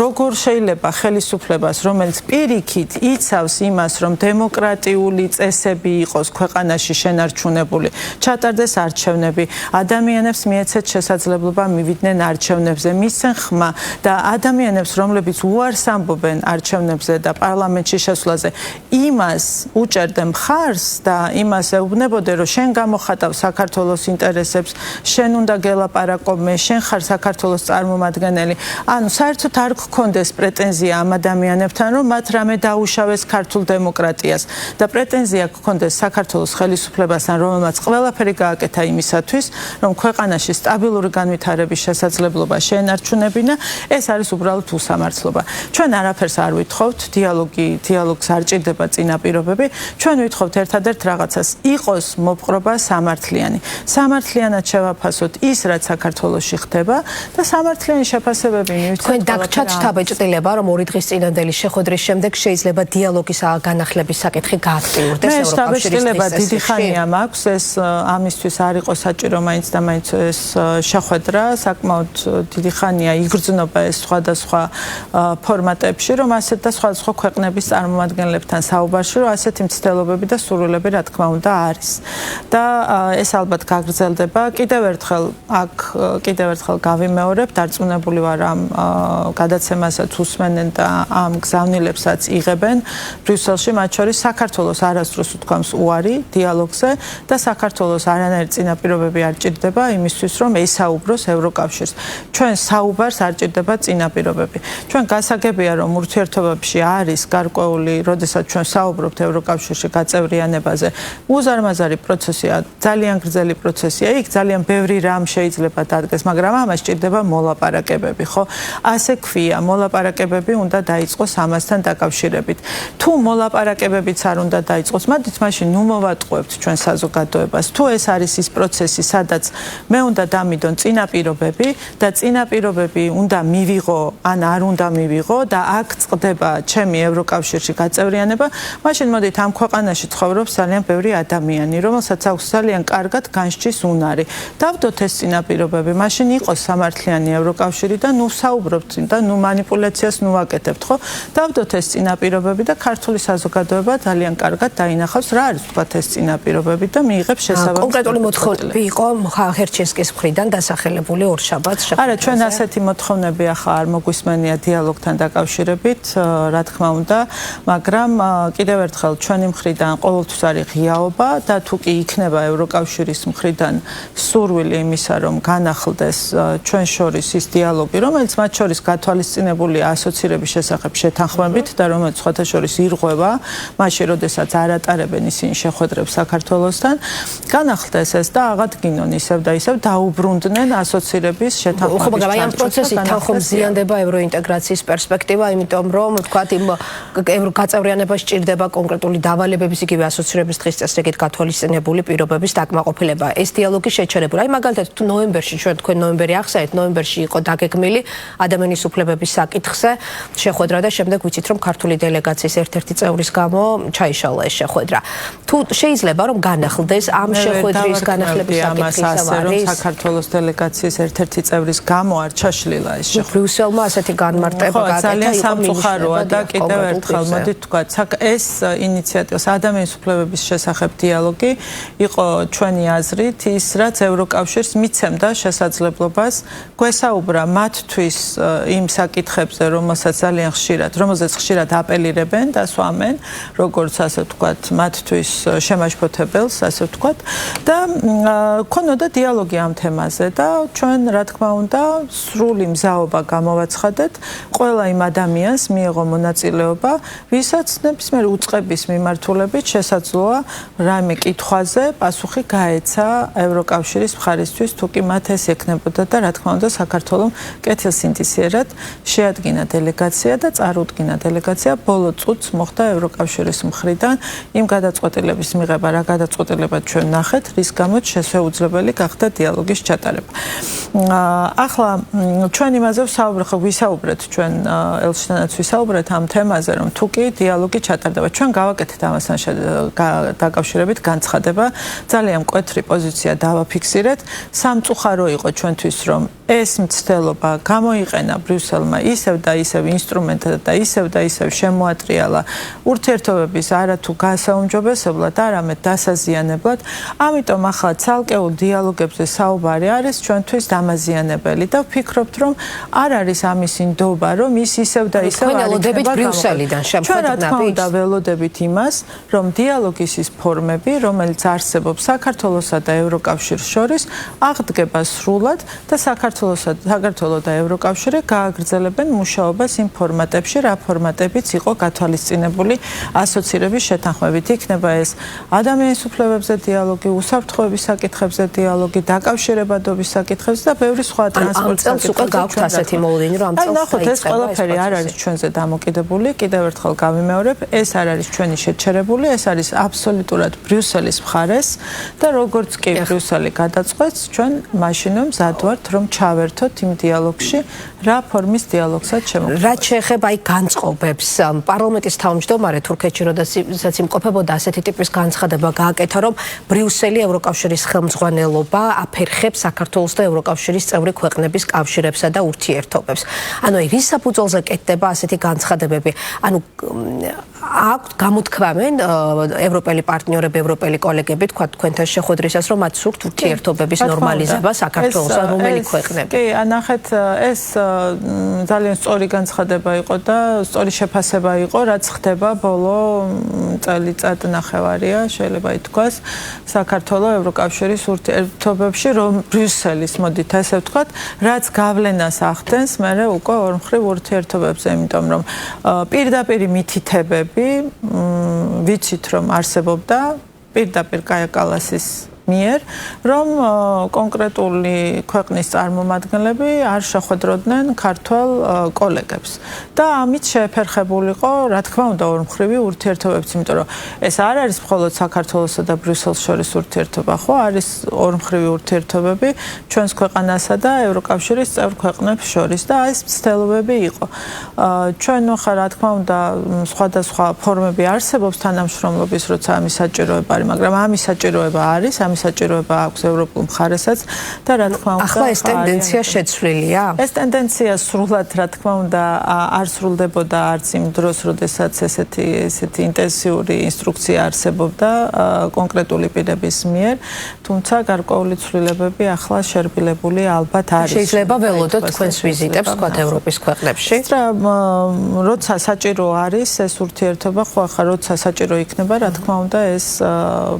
როგორ შეიძლება ხელისუფლებას, რომელიც პირიქით იცავს იმას, რომ დემოკრატიული წესები იყოს ქვეყანაში შენარჩუნებული, ჩატარდეს არჩევნები, ადამიანებს მიეცეთ შესაძლებლობა მივიდნენ არჩევნებზე, მისცენ ხმა და ადამიანებს, რომლებიც უარს ამბობენ არჩევნებზე და პარლამენტში შესვლაზე, იმას უჭერდე მხარს და იმას ეუბნებოდე, რომ შენ გამოხატავ საქართველოს ინტერესებს, შენ უნდა გელაპარაკო მე, შენ ხარ საქართველოს წარმომადგენელი. ანუ საერთოდ არ გქონდეს პრეტენზია ამ ადამიანებთან, რომ მათ რამე დაუშავეს ქართულ დემოკრატიას და პრეტენზია გქონდეს საქართველოს ხელისუფლებასთან, რომელმაც ყველაფერი გააკეთა იმისათვის, რომ ქვეყანაში სტაბილური განვითარების შესაძლებლობა შეენარჩუნებინა, ეს არის უბრალოდ უსამართლობა. ჩვენ არაფერს არ ვითხოვთ, დიალოგს არ ჭირდება წინაპირობები, ჩვენ ვითხოვთ ერთადერთ რაღაცას, იყოს მოპყრობა სამართლიანი. სამართლიანად შევაფასოთ ის, რაც საქართველოში ხდება და სამართლიანი შეფასებები მივცეთ. თქვენ დაგჩათ შთაბეჭდილება დაბეჭდილება, რომ 2 დღის წინანდელი შეხვედრის შემდეგ შეიძლება დიალოგის განახლების საკითხი გააქტიურდეს ევროკავშირის დღის დიდი ხანია მაქვს ეს ამისთვის არ იყო საჭირო მაინც და მაინც ეს შეხვედრა საკმაოდ დიდი ხანია იგრძნობა ეს სხვადასხვა ფორმატებში რომ ასეთ და სხვადასხვა ქვეყნების წარმომადგენლებთან საუბარში რომ ასეთი მცდელობები და სურვილები რა თქმა უნდა არის და ეს ალბათ გაგრძელდება კიდევ ერთხელ გავიმეორებ დარწმუნებული ვარ ამ გადაცემასაც უსმენენ და ამ გზავნილებსაც იღებენ ბრიუსელში მათ შორის საქართველოს არასდროს უთქვამს უარი დიალოგზე და საქართველოს არანაირი წინაპირობები არ ჭირდება იმისთვის რომ ესაუბროს ევროკავშირს ჩვენ საუბარს არ ჭირდება წინაპირობები ჩვენ გასაგებია რომ ურთიერთობებში არის გარკვეული როდესაც ჩვენ საუბრობთ ევროკავშირში გაწევრიანებაზე უზარმაზარი პროცესია ძალიან გრძელი პროცესია იქ ძალიან ბევრი რამ შეიძლება დადგეს მაგრამ ამას ჭირდება მოლაპარაკებები ხო ასე ქვია მოლაპარაკებები უნდა დაიწყოს ამასთან დაკავშირებით თუ მოლაპარაკებებიც არ უნდა დაიწყოს მოდით მაშინ ნუ მოვატყუებთ ჩვენ საზოგადოებას თუ ეს არის ის პროცესი სადაც მე უნდა დამიდონ წინაპირობები და წინაპირობები უნდა მივიღო ან არ უნდა მივიღო და აქ წყდება ჩემი ევროკავშირში გაწევრიანება მაშინ მოდით ამ ქვეყანაში ცხოვრობს ძალიან ბევრი ადამიანი რომელსაც აქვს ძალიან კარგად განსჯის უნარი დავდოთ ეს წინაპირობები მაშინ იყოს სამართლიანი ევროკავშირი და ნუ საუბრობთ და ნუ манипуляციას ნუ ვაკეთებთ ხო დავდოთ ეს წინაპირობები და ქართული საზოგადოება ძალიან კარგად დაინახავს რა არის თქვათ ეს წინაპირობები და მიიღებს შესაბამის კონკრეტული მოთხოვნები იყო ხერჩესკის მხრიდან დასახელებული ორშაბათს არა ჩვენ ასეთი მოთხოვნები ახლა არ მოგვისმენია დიალოგთან დაკავშირებით რა თქმა უნდა მაგრამ კიდევ ერთხელ ჩვენი მხრიდან ყოველთვის არის ღიაობა და თუ კი იქნება ევროკავშირის მხრიდან სურვილი იმისა რომ განახლდეს ჩვენ შორის ის დიალოგი რომელიც მათ შორის გათვალისწინებულია ასოცირების შესახებ შეთანხმებით და რომელიც სხვათა შორის ირღვევა მაშინ როდესაც არ ატარებენ ისინი შეხვედრებს საქართველოსთან განახლდეს ეს და აღადგინონ ისევ და ისევ დაუბრუნდნენ ასოცირების შეთანხმების ხო მაგრამ ამ პროცესით თანხმ ზიანდება ევროინტეგრაციის პერსპექტივა იმიტომ რომ თქვათ იმ გაწევრიანებას სჭირდება კონკრეტული დავალებების იგივე ასოცირების დღის წესრიგით გათვალისწინებული პირობების დაკმაყოფილება ეს დიალოგი შეჩერებული აი მაგალითად თუ ნოემბერში თქვენ ნოემბერი ახსენეთ ნოემბერში იყო დაგეგმილი ადამიანის უფლებების საკითხზე შეხვედრა და შემდეგ ვიცით რომ ქართული დელეგაციის ერთ-ერთი წევრის გამო ჩაიშალა ეს შეხვედრა თუ შეიძლება რომ განახლდეს ამ შეხვედრის განახლების საკითხი არის საქართველოს დელეგაციის ერთ-ერთი წევრის გამო არ ჩაშლილა ეს შეხვედრა ბრიუსელმა ასეთი განმარტება გაკეთა ძალიან სამწუხაროა და კიდევ ერთხელ მოდით თქვა ეს ინიციატივა ადამიანის უფლებების შესახებ დიალოგი იყო ჩვენი აზრით ის რაც ევროკავშირს მიცემდა შესაძლებლობას გვესაუბრა მათთვის იმ საკითხებზე რომელსაც ძალიან რომელზეც ხშირად აპელირებენ და სვამენ როგორც ასე ვთქვათ მათთვის შემაშფოთებელს ასე ვთქვათ და ქონოდა დიალოგი ამ თემაზე და ჩვენ რა თქმა უნდა სრული მზაობა გამოვაცხადეთ ყველა იმ ადამიანს მიიღო მონაწილეობა ვისაც ნებისმიერ უწყების მიმართულებით შესაძლოა რამე კითხვაზე პასუხი გაეცა ევროკავშირის მხარისთვის თუ კი მათ ეს ეკნებოდა და რა თქმა უნდა საქართველოს კეთილსინდისიერად შეადგინა დელეგაცია და წარუდგინა დელეგაცია ბოლო წუთს მოხდა ევროკავშირის მხრიდან იმ გადაწყვეტილების მიღება რა გადაწყვეტილება ჩვენ ნახეთ რის გამოც შესაძლებელი გახდა დიალოგის ჩატარება ახლა ჩვენ იმაზე ვისაუბრეთ ჩვენ ელჩთანაც ვისაუბრეთ ამ თემაზე რომ თუ კი დიალოგი ჩატარდება ჩვენ გავაკეთეთ ამასთან დაკავშირებით განცხადება ძალიან მკვეთრი პოზიცია დავაფიქსირეთ სამწუხარო იყო ჩვენთვის რომ ეს მცდელობა გამოიყენა ბრიუსელმა ისევ და ისევ ინსტრუმენტად და ისევ შემოატრიალა ურთიერთობების არათუ გასაუმჯობესებლად არამედ დასაზიანებლად ამიტომ ახლა ცალკეულ დიალოგებზე საუბარი არის ჩვენთვის დამაზიანებელი და ვფიქრობთ რომ არ არის ამის ინდობა რომ ის ისევ და ისევ არ იქნება ბრიუსელიდან ჩვენ რა თქმა უნდა ველოდებით იმას რომ დიალოგის ის ფორმები რომელიც არსებობს საქართველოსა და ევროკავშირის შორის აღდგება სრულად და საქართველოს და ევროკავშირი გააგრძელებენ მუშაობას იმ ფორმატებში რა ფორმატებიც იყო გათვალისწინებული ასოცირების შეთანხმებით იქნება ეს ადამიანის უფლებებზე დიალოგი უსაფრთხოების საკითხებზე დიალოგი დაკავშირებადობის საკითხებზე და ბევრი სხვა ტრანსპორტის საკითხებზე გაქვთ ასეთი მოლოდინი რომ ამ წელს ნახოთ ეს ყველაფერი არ არის ჩვენზე დამოკიდებული კიდევ ერთხელ გავიმეორებ ეს არ არის ჩვენი შეჩერებული ეს არის აბსოლუტურად ბრიუსელის მხარეს და როგორც კი ბრიუსელი გადაწყვეტს ჩვენ მაშინ მზად ვართ რომ ჩავერთოთ იმ დიალოგში რა ფორმის დიალოგი დიალოგსაც შემოგვიყვება. რაც შეეხება აი განწყობებს, პარლამენტის თავმჯდომარე თურქეთში როდესაც იმყოფებოდა ასეთი ტიპის განცხადება გააკეთა, რომ ბრიუსელი ევროკავშირის ხელმძღვანელობა აფერხებს საქართველოს და ევროკავშირის წევრი ქვეყნების კავშირებსა და ურთიერთობებს. ანუ რის საფუძველზე კეთდება ასეთი განცხადებები? ანუ აქვთ გამოთქვამენ ევროპელი პარტნიორები, ევროპელი კოლეგები, თქვა თქვენთან შეხვედრისას, რომ მათ სურთ ურთიერთობების ნორმალიზება საქართველოსთან, რომელი ქვეყნები? კი, ნახეთ, ეს ძალიან სწორი განცხადება იყო და სწორი შეფასება იყო, რაც ხდება ბოლო წელიწად ნახევარია, შეიძლება ითქვას, საქართველოს ევროკავშირის ურთიერთობებში, რომ ბრიუსელის, მოდით ასე ვთქვათ, რაც გავლენას ახდენს მერე უკვე ორმხრივ ურთიერთობებზე, იმიტომ რომ პირდაპირი მითითებები ვიცით, რომ არსებობდა პირდაპირ კაია კალასის მიერ, რომ კონკრეტული ქვეყნის წარმომადგენლები არ შეხვედროდნენ ქართველ კოლეგებს. და ამით შეეფერხებულიყო, რა თქმა უნდა, ორმხრივი ურთიერთობებიც, იმიტომ რომ ეს არ არის მხოლოდ საქართველოსა და ბრიუსელს შორის ურთიერთობა, ხო, არის ორმხრივი ურთიერთობები ჩვენს ქვეყანასა და ევროკავშირის წევრ ქვეყნებს შორის და ეს მცდელობები იყო. ჩვენ ხა რა თქმა უნდა, სხვადასხვა ფორმები არსებობს თანამშრომლობის, როცა ამის საჭიროება არის, მაგრამ ამის საჭიროება არის, საჭიროება აქვს ევროპულ მხარესაც და რა თქმა უნდა ახლა ეს ტენდენცია შეცვლილია? ეს ტენდენცია სრულად რა თქმა უნდა არ სრულდებოდა არც იმ დროს, როდესაც ესეთი ინტენსიური ინსტრუქცია არსებობდა კონკრეტული პირების მიერ, თუმცა გარკვეული ცვლილებები ახლა შერბილებული ალბათ არის. შეიძლება ველოდოთ თქვენს ვიზიტებს თქვათ ევროპის ქვეყნებში? როცა საჭირო არის ეს ურთიერთობა, ხო ახლა როცა საჭირო იქნება, რა თქმა უნდა ეს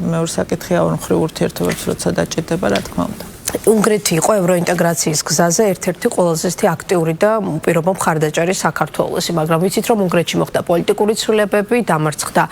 მეორე საკითხია ორმხრივ ურთიერთობებს როცა დაჭირდება, რა თქმა უნდა. უნგრეთი იყო ევროინტეგრაციის გზაზე ერთ-ერთი ყველაზე აქტიური და უპირობო მხარდაჭერი საქართველოსი, მაგრამ ვიცით, რომ უნგრეთში მოხდა პოლიტიკური ცვლილებები, დამარცხდა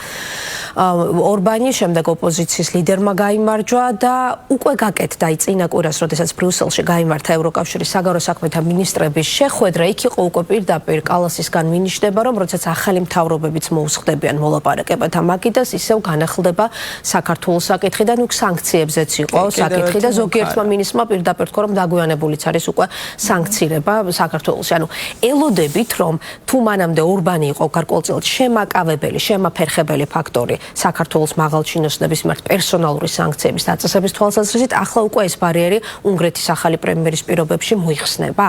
ორბანი, შემდეგ ოპოზიციის ლიდერმა გაიმარჯვა და უკვე გაკეთდა წინა კვირას, როდესაც ბრიუსელში გაიმართა ევროკავშირის საგარეო საქმეთა მინისტრების შეხვედრა, იქ იყო უკვე პირდაპირ კალასისგან მინიშნება, რომ როდესაც ახალი მთავრობებიც მოუსხდებიან მოლაპარაკებათა მაგიდას, ისევ განახლდება საქართველოს საკითხი და ნუ სანქციებზეც იყო საკითხი და ზოგიერთმა მინისტრმა პირდაპირ თქვა, რომ დაგვიანებულიც არის უკვე სანქცირება საქართველოსი. ანუ ელოდებით, რომ თუ მანამდე ორბანი იყო გარკვეულწილად შემაკავებელი, შემაფერხებელი ფაქტორი საქართველოს მაღალჩინოსნების მიმართ პერსონალური სანქციების დაწესების თვალსაზრისით, ახლა უკვე ეს ბარიერი უნგრეთის ახალი პრემიერის პირობებში მოიხსნება?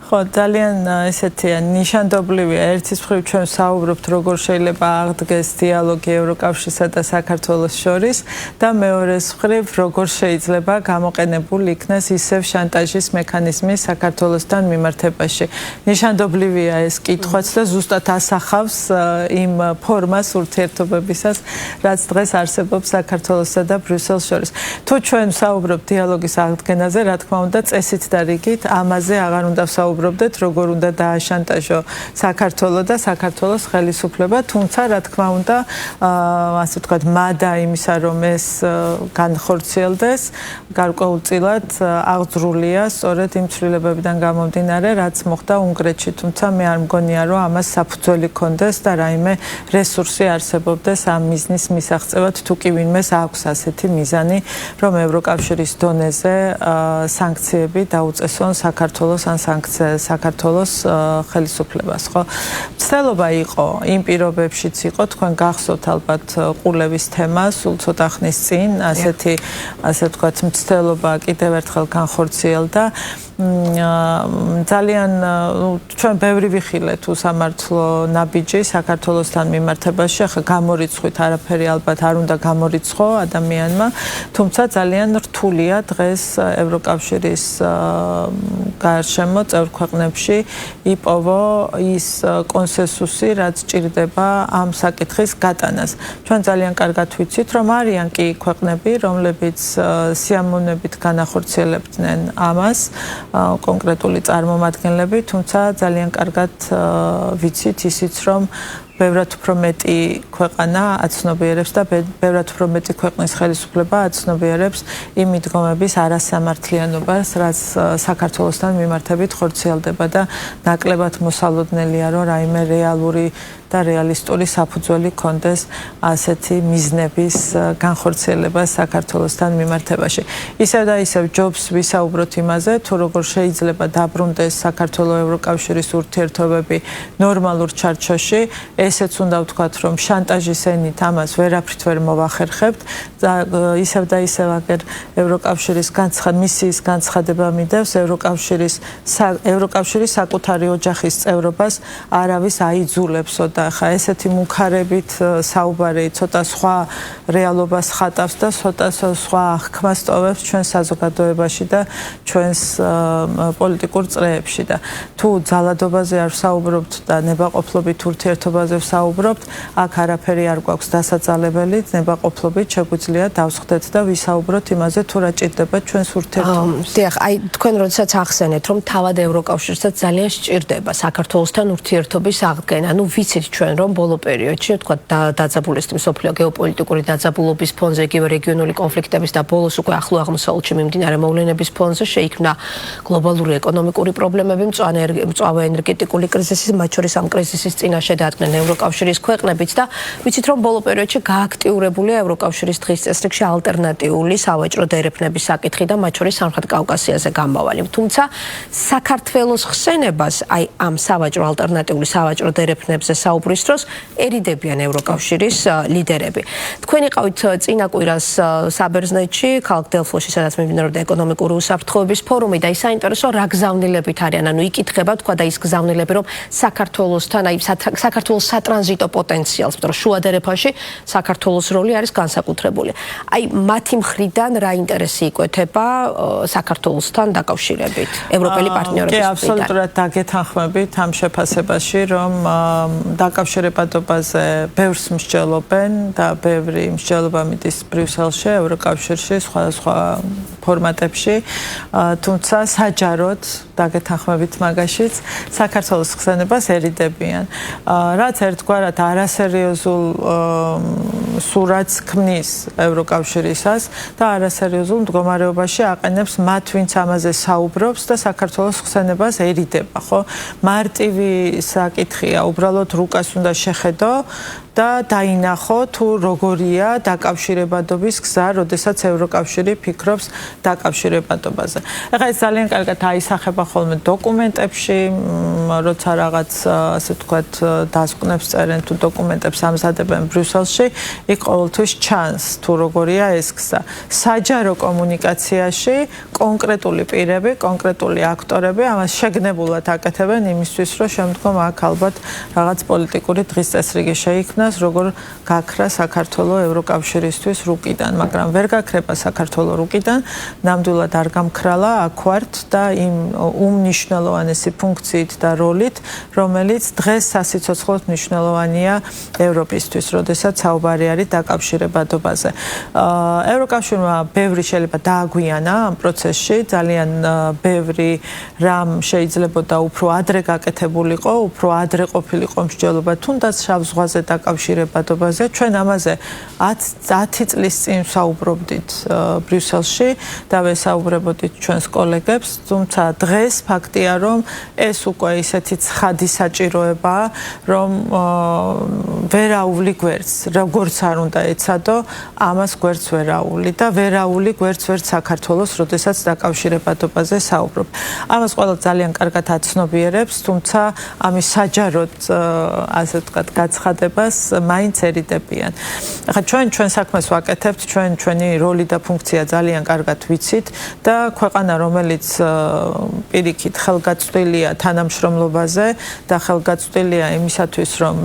ხო, ძალიან ესეთია ნიშანდობლივია. ერთის მხრივ ჩვენ საუბრობთ, როგორ შეიძლება აღდგეს დიალოგი ევროკავშირსა და საქართველოს შორის და მეორეს მხრივ, როგორ შეიძლება გამოყენებული იქნას ისევ შანტაჟის მექანიზმი საქართველოსთან მიმართებაში. ნიშანდობლივია ეს კითხვაც და ზუსტად ასახავს იმ ფორმას ურთიერთობებისას, რაც დღეს არსებობს საქართველოსსა და ბრიუსელს შორის. თუ ჩვენ საუბრობთ დიალოგის აღდგენაზე, რა თქმა უნდა, წესით და რიგით ამაზე აღარ უნდა საუბრობდეთ, როგორ უნდა დააშანტაჟო საქართველო და საქართველოს ხელისუფლება, თუმცა რა თქმა უნდა, ასე ვთქვათ, მადა იმისა, რომ ეს განხორციელდეს, გარკვეულწილად აღძრულია სწორედ იმ ცვლილებებიდან გამომდინარე, რაც მოხდა უნგრეთში, თუმცა მე არ მგონია, რომ ამას საფუძველი ჰქონდეს და რაიმე რესურსი არსებობდეს ამ მიზნის მისაღწევად, თუ კი ვინმეს აქვს ასეთი მიზანი, რომ ევროკავშირის დონეზე სანქციები დაუწესონ საქართველოს ან საქართველოს ხელისუფლებას, ხო? მცდელობა იყო, იმ პირობებშიც იყო, თქვენ გახსოვთ ალბათ ყულევის თემა, სულ ცოტა ხნის წინ, ასე ვთქვათ, მცდელობა კიდევ ერთხელ განხორციელდა. ძალიან ჩვენ ბევრი ვიხილეთ უსამართლო ნაბიჯი საქართველოსთან მიმართებაში, ახლა გამორიცხვით არაფერი ალბათ არ უნდა გამორიცხო ადამიანმა, თუმცა ძალიან რთულია დღეს ევროკავშირის გარშემო წევრ ქვეყნებში იპოვო ის კონსენსუსი, რაც ჭირდება ამ საკითხის გატანას. ჩვენ ძალიან კარგად ვიცით, რომ არიან კი ქვეყნები, რომლებიც სიამოვნებით განახორციელებდნენ ამას, კონკრეტული წარმომადგენლები, თუმცა ძალიან კარგად ვიცით ისიც, რომ ბევრად უფრო მეტი ქვეყანა აცნობიერებს და ბევრად უფრო მეტი ქვეყნის ხელისუფლება აცნობიერებს იმ მიდგომების არასამართლიანობას, რაც საქართველოსთან მიმართებით ხორციელდება და ნაკლებად მოსალოდნელია, რომ რაიმე რეალური და რეალისტური საფუძველი კონდეს ასეთი მიზნების განხორციელება საქართველოსთან მიმართებაში. ისევ და ისევ ჯობს ვისაუბროთ იმაზე, თუ როგორ შეიძლება დაბრუნდეს საქართველოს ევროკავშირის ურთიერთობები ნორმალურ ჩარჩოში. ესეც უნდა ვთქვათ, რომ შანტაჟის ენით ამას ვერაფრით ვერ მოვახერხებთ. ისევ და ისევ აგერ ევროკავშირის მისიის განცხადება მიდევს ევროკავშირის საკუთარი ოჯახის წევრობას არავის აიძულებსო და ხა ესეთი მუქარებით საუბარი ცოტა სხვა რეალობას ხატავს და ცოტა სხვა აღქმას ტოვებს ჩვენს საზოგადოებაში და ჩვენს პოლიტიკურ წრეებში და თუ ძალადობაზე არ ვსაუბრობთ და ნებაყოფლობით ურთიერთობაზე ვსაუბრობთ, აქ არაფერი არ გვაქვს დასაძალებელი, ნებაყოფლობით შეგვიძლია დავსხდეთ და ვისაუბროთ იმაზე, თუ რა ჭირდება ჩვენს ურთიერთობებს. დიახ, აი თქვენ როდესაც ახსენეთ, რომ თავად ევროკავშირსაც ძალიან სჭირდება საქართველოსთან ურთიერთობის აღდგენა. ნუ ვიცით ჩვენ, რომ ბოლო პერიოდში, თქვა დაძაბულების მსოფლიო გეოპოლიტიკური დაძაბულობის ფონზე, იგივე რეგიონული კონფლიქტების და ბოლოს უკვე ახლო აღმოსავლეთში მიმდინარე მოვლენების ფონზე შეიქმნა გლობალური ეკონომიკური პრობლემები, მწვავე ენერგეტიკული კრიზისი, მათ შორის ამ კრიზისის წინაშე დადგნენ ევროკავშირის ქვეყნებიც და ვიცით, რომ ბოლო პერიოდში გააქტიურებულია ევროკავშირის დღის წესრიგში ალტერნატიული სავაჭრო დერეფნების საკითხი და მათ შორის სამხრეთ კავკასიაზე გამავალი. თუმცა საქართველოს ხსენებას აი ამ ალტერნატიული სავაჭრო დერეფნებზე საუბრის დროს ერიდებიან ევროკავშირის ლიდერები. თქვენ იყავით წინა კვირას საბერძნეთში, ქალაქ დელფოში, სადაც მიმდინარეობდა ეკონომიკური უსაფრთხოების ფორუმი და ის საინტერესო რა გზავნილებით არიან, ანუ იკითხება თქვა და ის გზავნილები, რომ საქართველოსთან, აი საქართველოს სატრანზიტო პოტენციალს, მეტყვი შუა დერეფანში საქართველოს როლი არის განსაკუთრებული. აი მათი მხრიდან რა ინტერესი იკვეთება საქართველოსთან დაკავშირებით ევროპელი პარტნიორების მხრიდან? აბსოლუტურად დაგეთანხმებით ამ შეფასებაში, რომ დაკავშირებადობაზე ბევრს მსჯელობენ და ბევრი მსჯელობა მიდის ბრიუსელში, ევროკავშირში, სხვადასხვა ფორმატებში, თუმცა საჯაროდ დაგეთანხმებით მაგაშიც საქართველოს ხსენებას ერიდებიან. რაც ერთგვარად არასერიოზულ სურათს ქმნის ევროკავშირისას და არასერიოზულ მდგომარეობაში აყენებს მათ, ვინც ამაზე საუბრობს და საქართველოს ხსენებას ერიდება, ხო? მარტივი საკითხია, უბრალოდ რუკას უნდა შეხედო და დაინახო თუ როგორია დაკავშირებადობის გზა, როდესაც ევროკავშირი ფიქრობს დაკავშირებადობაზე. ეხლა ეს ძალიან კარგად აისახება ხოლმე დოკუმენტებში, როცა რაღაც ასე ვთქვათ დასკვნებს წერენ თუ დოკუმენტებს ამზადებენ ბრიუსელში, იქ ყოველთვის ჩანს თუ როგორია ეს გზა. საჯარო კომუნიკაციაში კონკრეტული პირები, კონკრეტული აქტორები ამას შეგნებულად აკეთებენ იმისთვის, რომ შემდგომ აქ ალბათ რაღაც პოლიტიკური დღის წესრიგი შეიქმნა, როგორ გაქრა საქართველოს ევროკავშირისთვის რუკიდან, მაგრამ ვერ გაქრება საქართველოს რუკიდან, ნამდვილად არ გამქრალა აქ ვართ და იმ უმნიშვნელოვანესი ფუნქციით და როლით, რომელიც დღეს სასიცოცხლოდ მნიშვნელოვანია ევროპისთვის, როდესაც საუბარი არის დაკავშირებადობაზე. ევროკავშირმა ბევრი შეიძლება დააგვიანა ამ პროცესში, ძალიან ბევრი რამ შეიძლებოდა უფრო ადრე გაკეთებულიყო, უფრო ადრე ყოფილიყო მსჯელობა, თუნდაც შავ ზღვაზე დაკავშირებადობაზე. ჩვენ ამაზე 10 წლის წინ საუბრობდით ბრიუსელში და ვესაუბრებოდით ჩვენს კოლეგებს, თუმცა დღეს ფაქტია, რომ ეს უკვე ისეთი ცხადი საჭიროებაა, რომ ვერაული გვერდს, როგორც არ უნდა ეცადო, ამას გვერდს ვერაული და ვერაული გვერდს ვერც საქართველოს, როდესაც დაკავშირებადობაზე საუბრობ. ამას ყველა ძალიან კარგად აცნობიერებს, თუმცა ამის საჯაროდ ასე ვთქვათ გაცხადებას მაინც ერიდებიან. ახლა ჩვენ საქმეს ვაკეთებთ, ჩვენი როლი და ფუნქცია ძალიან კარგად ვიცით და ქვეყანა, რომელიც პირიქით ხელგაწვდილია თანამშრომლობაზე და ხელგაწვდილია იმისათვის, რომ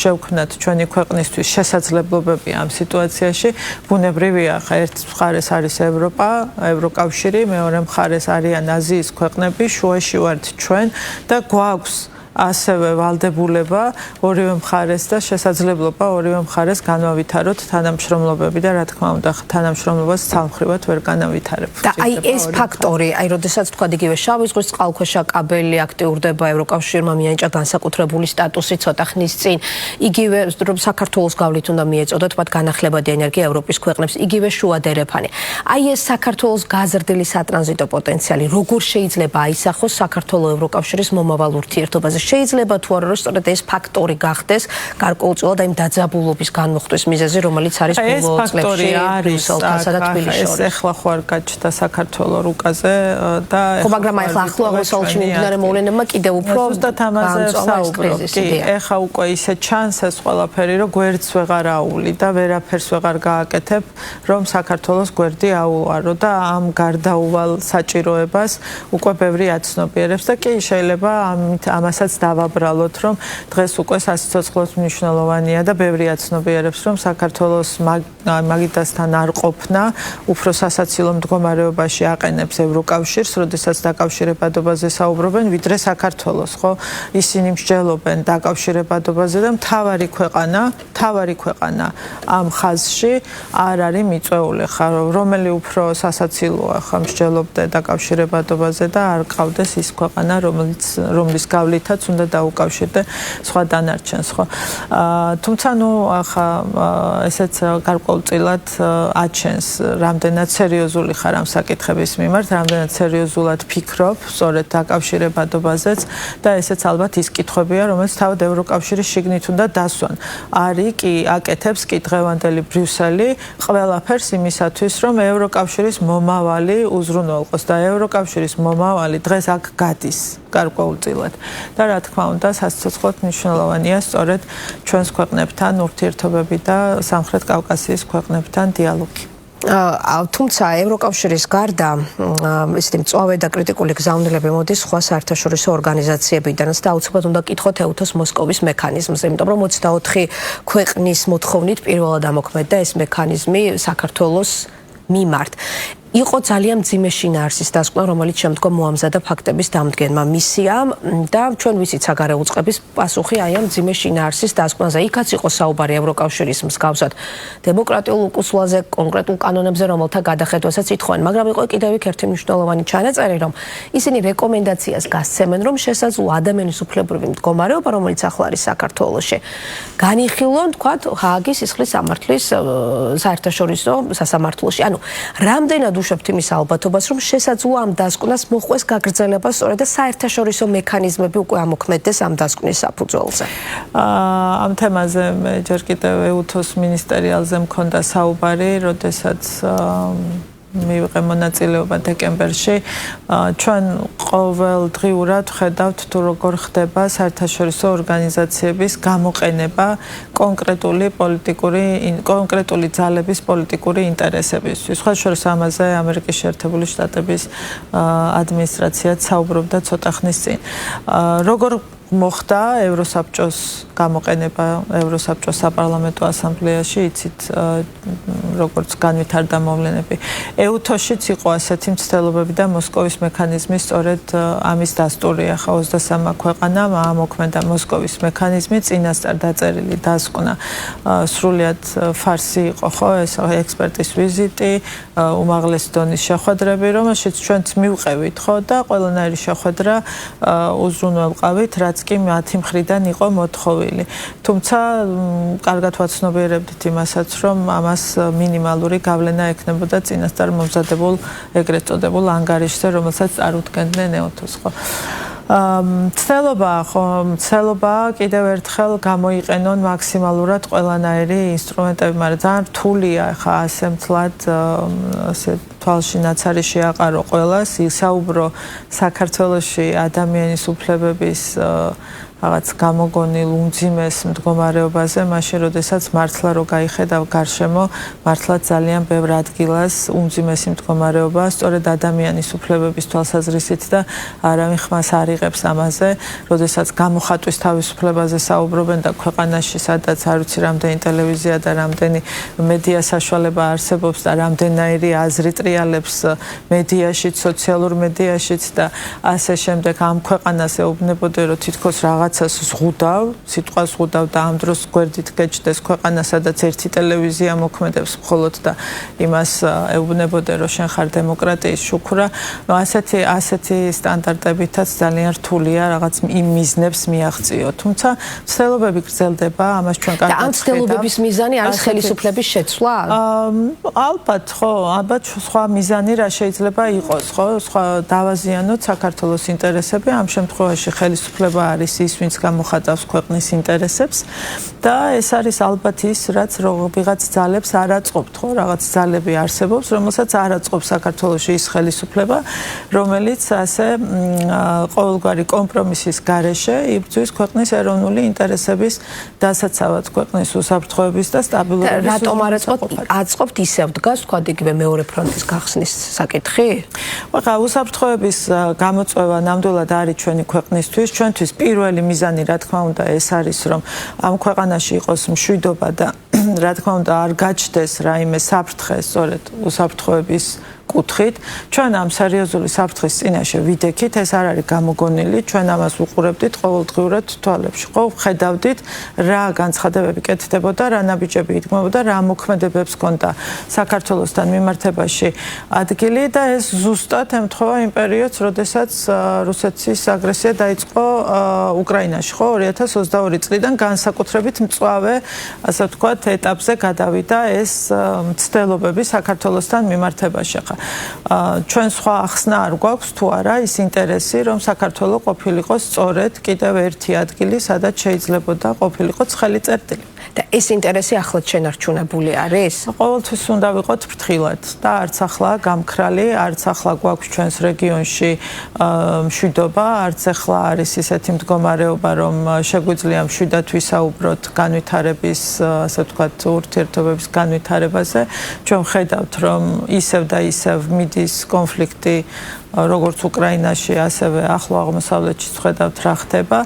შევქმნათ ჩვენი ქვეყნისთვის შესაძლებლობები ამ სიტუაციაში, ბუნებრივია, ხა ერთ მხარეს არის ევროპა, ევროკავშირი, მეორე მხარეს არიან აზიის ქვეყნები, შუაში ვართ ჩვენ და გვაქვს ასევე ვალდებულება ორივე მხარეს და შესაძლებლობა ორივე მხარეს განავითაროთ თანამშრომლობები და რა თქმა უნდა თანამშრომლობას ცალმხრივად ვერ განავითარებთ. და აი ეს ფაქტორი, აი როდესაც თქვა იგივე შავი ზღვის წყალქვეშა კაბელი აქტიურდება, ევროკავშირმა მიენიჭა განსაკუთრებული სტატუსი ცოტა ხნის წინ, იგივე რომ საქართველოს გავლით უნდა მიეწოდა თქვა განახლებადი ენერგია ევროპის ქვეყნებს, იგივე შუა დერეფანი. აი ეს საქართველოს გაზრდილი სატრანზიტო პოტენციალი, როგორ შეიძლება აისახოს საქართველოს ევროკავშირის მომავალ ურთიერთობაზე? შეიძლება თუ არა რომ სწორედ ეს ფაქტორი გახდეს გარკვეულწილად იმ დაძაბულობის განმუხტვის მიზეზი, რომელიც არის ბოლო წლებში ბრიუსელსა და თბილისში. ეს ეხლა ხო არ გაჩნდა საქართველოს რუკაზე და ხო, მაგრამ ახლა ახლოაღოსალში მიმდინარე მოვლენებმა კიდევ უფრო ზუსტად ამაზე საუბრობ. კი, ეხლა უკვე ისე ჩანს ეს ყველაფერი, რომ გვერდს ვეღარ აული და ვერაფერს ვეღარ გააკეთებ, რომ საქართველოს გვერდი აუვარო და ამ გარდაუვალ საჭიროებას უკვე ბევრი აცნობიერებს და კი შეიძლება ამასაც დავაბრალოთ, რომ დღეს უკვე სასიცოცხლოს მნიშვნელოვანია და ბევრი აცნობიერებს, რომ საქართველოს მაგიდასთან არ ყოფნა უფრო სასაცილო მდგომარეობაში აყენებს ევროკავშირს, როდესაც დაკავშირებადობაზე საუბრობენ, ვიდრე საქართველოს, ხო? ისინი მსჯელობენ დაკავშირებადობაზე და მთავარი ქვეყანა ამ ხაზში არ არის მიწვეული, რომელი უფრო სასაცილოა, ხა მსჯელობდე დაკავშირებადობაზე და არ ყავდეს ის ქვეყანა, რომლის გავლითაც უნდა დაუკავშირდე სხვა დანარჩენს, ხო? თუმცა ნუ ახლა ესეც გარკვეულწილად აჩენს, რამდენად სერიოზული ხარ ამ საკითხების მიმართ, რამდენად სერიოზულად ფიქრობ, სწორედ დაკავშირებადობაზეც და ესეც ალბათ ის კითხვებია, რომელიც თავად ევროკავშირის შიგნით უნდა დასვან. არის კი აკეთებს კი დღევანდელი ბრიუსელი ყველაფერს იმისათვის, რომ ევროკავშირის მომავალი უზრუნველყოს და ევროკავშირის მომავალი დღეს აქ გადის გარკვეულწილად. და რა თქმა უნდა, სასიცოცხლოდ მნიშვნელოვანია სწორედ ჩვენს ქვეყნებთან ურთიერთობები და სამხრეთ კავკასიის ქვეყნებთან დიალოგი. თუმცა ევროკავშირის გარდა ისეთი მწვავე და კრიტიკული გზავნილები მოდის სხვა საერთაშორისო ორგანიზაციებიდანაც და აუცილებლად უნდა კითხოთ ეუთოს მოსკოვის მექანიზმზე, იმიტომ რომ 24 ქვეყნის მოთხოვნით პირველად ამოქმედდა ეს მექანიზმი საქართველოს მიმართ. იყო ძალიან მძიმე შინაარსის დასკვნა, რომელიც შემდგომ მოამზადა ფაქტების დამდგენმა მისიამ და ჩვენ ვიცით საგარეო უწყების პასუხი აი ამ მძიმე შინაარსის დასკვნაზე. იქაც იყო საუბარი ევროკავშირის მსგავსად დემოკრატიულ უკუსლაზე, კონკრეტულ კანონებზე, რომელთა გადახედვასაც ითხოვენ, მაგრამ იყო კიდევ ერთი მნიშვნელოვანი ჩანაწერი, რომ ისინი რეკომენდაციას გასცემენ, რომ შესაძლოა ადამიანის უფლებრივი მდგომარეობა, რომელიც ახლა არის საქართველოში, განიხილონ, თქვათ, ჰააგის სისხლის სამართლის საერთაშორისო სასამართლოში. ანუ რამდენად უშვებთ იმის ალბათობას, რომ შესაძლოა ამ დასკვნას მოხდეს გაგრძელება სწორედ და საერთაშორისო მექანიზმები უკვე ამოქმედდეს ამ დასკვნის საფუძველზე. ამ თემაზე მე ჯერ კიდევ ეუთოს მინისტერიალზე მქონდა საუბარი, როდესაც მივიღე მონაწილეობა დეკემბერში. ჩვენ ყოველდღიურად ხედავთ თუ როგორ ხდება საერთაშორისო ორგანიზაციების გამოყენება კონკრეტული ძალების პოლიტიკური ინტერესებისთვის. სხვა შორის ამაზე ამერიკის შეერთებული შტატების ადმინისტრაციაც საუბრობდა ცოტა ხნის წინ. როგორ მოხდა ევროსაბჭოს გამოყენება ევროსაბჭოს საპარლამენტო ასამბლეაში, იცით როგორც განვითარდა მოვლენები. ეუთოშიც იყო ასეთი მცდელობები და მოსკოვის მექანიზმი სწორედ ამის დასტურია. ხა 23 ქვეყანამ ამოქმედა მოსკოვის მექანიზმი, წინასწარ დაწერილი დასკვნა. სრულიად ფარსი იყო, ხო, ეს ექსპერტის ვიზიტი, უმაღლესი დონის შეხვედრები, რომელშიც ჩვენც მივყევით, ხო, და ყველანაირი შეხვედრა უზრუნველყავით, რაც კი მათი მხრიდან იყო მოთხოვილი. თუმცა კარგად ვაცნობიერებდით იმასაც, რომ ამას მინიმალური გავლენა ექნებოდა წინასწარ მომზადებულ ეგრეთ წოდებულ ანგარიშზე, რომელსაც წარუდგენდნენ ეუთოს, ხო. ცდელობა კიდევ ერთხელ გამოიყენონ მაქსიმალურად ყველანაირი ინსტრუმენტები, მაგრამ ძალიან რთულია ხა ასე მთლად ასე თვალში ნაცარი შეაყარო ყველას, ისაუბრო საქართველოში ადამიანის უფლებების რაღაც გამოგონილ უმძიმეს მდგომარეობაზე, მაშინ როდესაც მართლა რო გაიხედავ გარშემო, მართლა ძალიან ბევრ ადგილას უმძიმესი მდგომარეობა, სწორედ ადამიანის უფლებების თვალსაზრისით და არავინ ხმას არ იღებს ამაზე, როდესაც გამოხატვის თავისუფლებაზე საუბრობენ და ქვეყანაში, სადაც არ ვიცი რამდენი ტელევიზია და რამდენი მედია საშუალება არსებობს და რამდენაირი აზრი ტრიალებს მედიაშიც, სოციალურ მედიაშიც და ასე შემდეგ ამ ქვეყანას ეუბნებოდნენ, რომ თითქოს რაღაცას ზღუდავ, სიტყვას ზღუდავ და ამ დროს გვერდით გეჭდეს ქვეყანა, სადაც ერთი ტელევიზია მოქმედებს მხოლოდ და იმას ეუბნებოდნენ, რომ შენ ხარ დემოკრატიის შუქურა. ასეთი სტანდარტებითაც ძალიან რთულია რაღაც იმ მიზნებს მიაღწიო. თუმცა ცდელობები გრძელდება, ამას ჩვენ კარგად ვხედავთ. და ამ ცდელობების მიზანი არის ხელისუფლების შეცვლა? ალბათ, ხო, ალბათ სხვა სხვა მიზანი რა შეიძლება იყოს, ხო? სხვა დავაზიანოთ საქართველოს ინტერესები, ამ შემთხვევაში ხელისუფლება არის ის, ვინც გამოხატავს ქვეყნის ინტერესებს და ეს არის ალბათ ის, რაც ვიღაც ძალებს არ აწყობთ, ხო? რაღაც ძალები არსებობს, რომელსაც არ აწყობს საქართველოში ის ხელისუფლება, რომელიც ასე ყოველგვარი კომპრომისის გარეშე იბრძვის ქვეყნის ეროვნული ინტერესების დასაცავად, ქვეყნის უსაფრთხოების და სტაბილურობის. რატომ არ აწყობთ ისევ დგას თქვა იგივე მეორე ფრონტის გახსნის საკითხი? ხა უსაფრთხოების გამოწვევა ნამდვილად არის ჩვენი ქვეყნისთვის, ჩვენთვის პირველი მიზანი რა თქმა უნდა ეს არის, რომ ამ ქვეყანაში იყოს მშვიდობა და რა თქმა უნდა არ გაჩნდეს რაიმე საფრთხე სწორედ უსაფრთხოების კუთხით. ჩვენ ამ სერიოზული საფრთხის წინაშე ვიდექით, ეს არ არის გამოგონილი, ჩვენ ამას უყურებდით ყოველდღიურად თვალებში. ხო, ხედავდით რა განცხადებები კეთდებოდა, რა ნაბიჯები იდგმებოდა, რა მოქმედებებს ჰქონდა საქართველოსთან მიმართებაში ადგილი და ეს ზუსტად ემთხვევა იმ პერიოდს, როდესაც რუსეთის აგრესია დაიწყო უკრაინაში, ხო, 2022 წლიდან განსაკუთრებით მწვავე, ასე ვთქვათ, ეტაპზე გადავიდა ეს მცდელობები საქართველოსთან მიმართებაში. ჩვენ სხვა ახსნა არ გვაქვს თუ არა ის ინტერესი, რომ საქართველო ყოფილიყო სწორედ კიდევ ერთი ადგილი, სადაც შეიძლებოდა ყოფილიყო ცხელი წერტილი. და ეს ინტერესი ახლაც შენარჩუნებული არის? ყოველთვის უნდა ვიყოთ ფრთხილად და არც ახლა გამქრალი, არც ახლა გვაქვს ჩვენს რეგიონში მშვიდობა, არც ახლა არის ისეთი მდგომარეობა, რომ შეგვიძლია მშვიდად ვისაუბროთ განვითარების, ასე ვთქვათ, ურთიერთობების განვითარებაზე. ჩვენ ვხედავთ, რომ ისევ და ისევ მიდის კონფლიქტი როგორც უკრაინაში, ასევე ახლო აღმოსავლეთში ვხედავთ რა ხდება.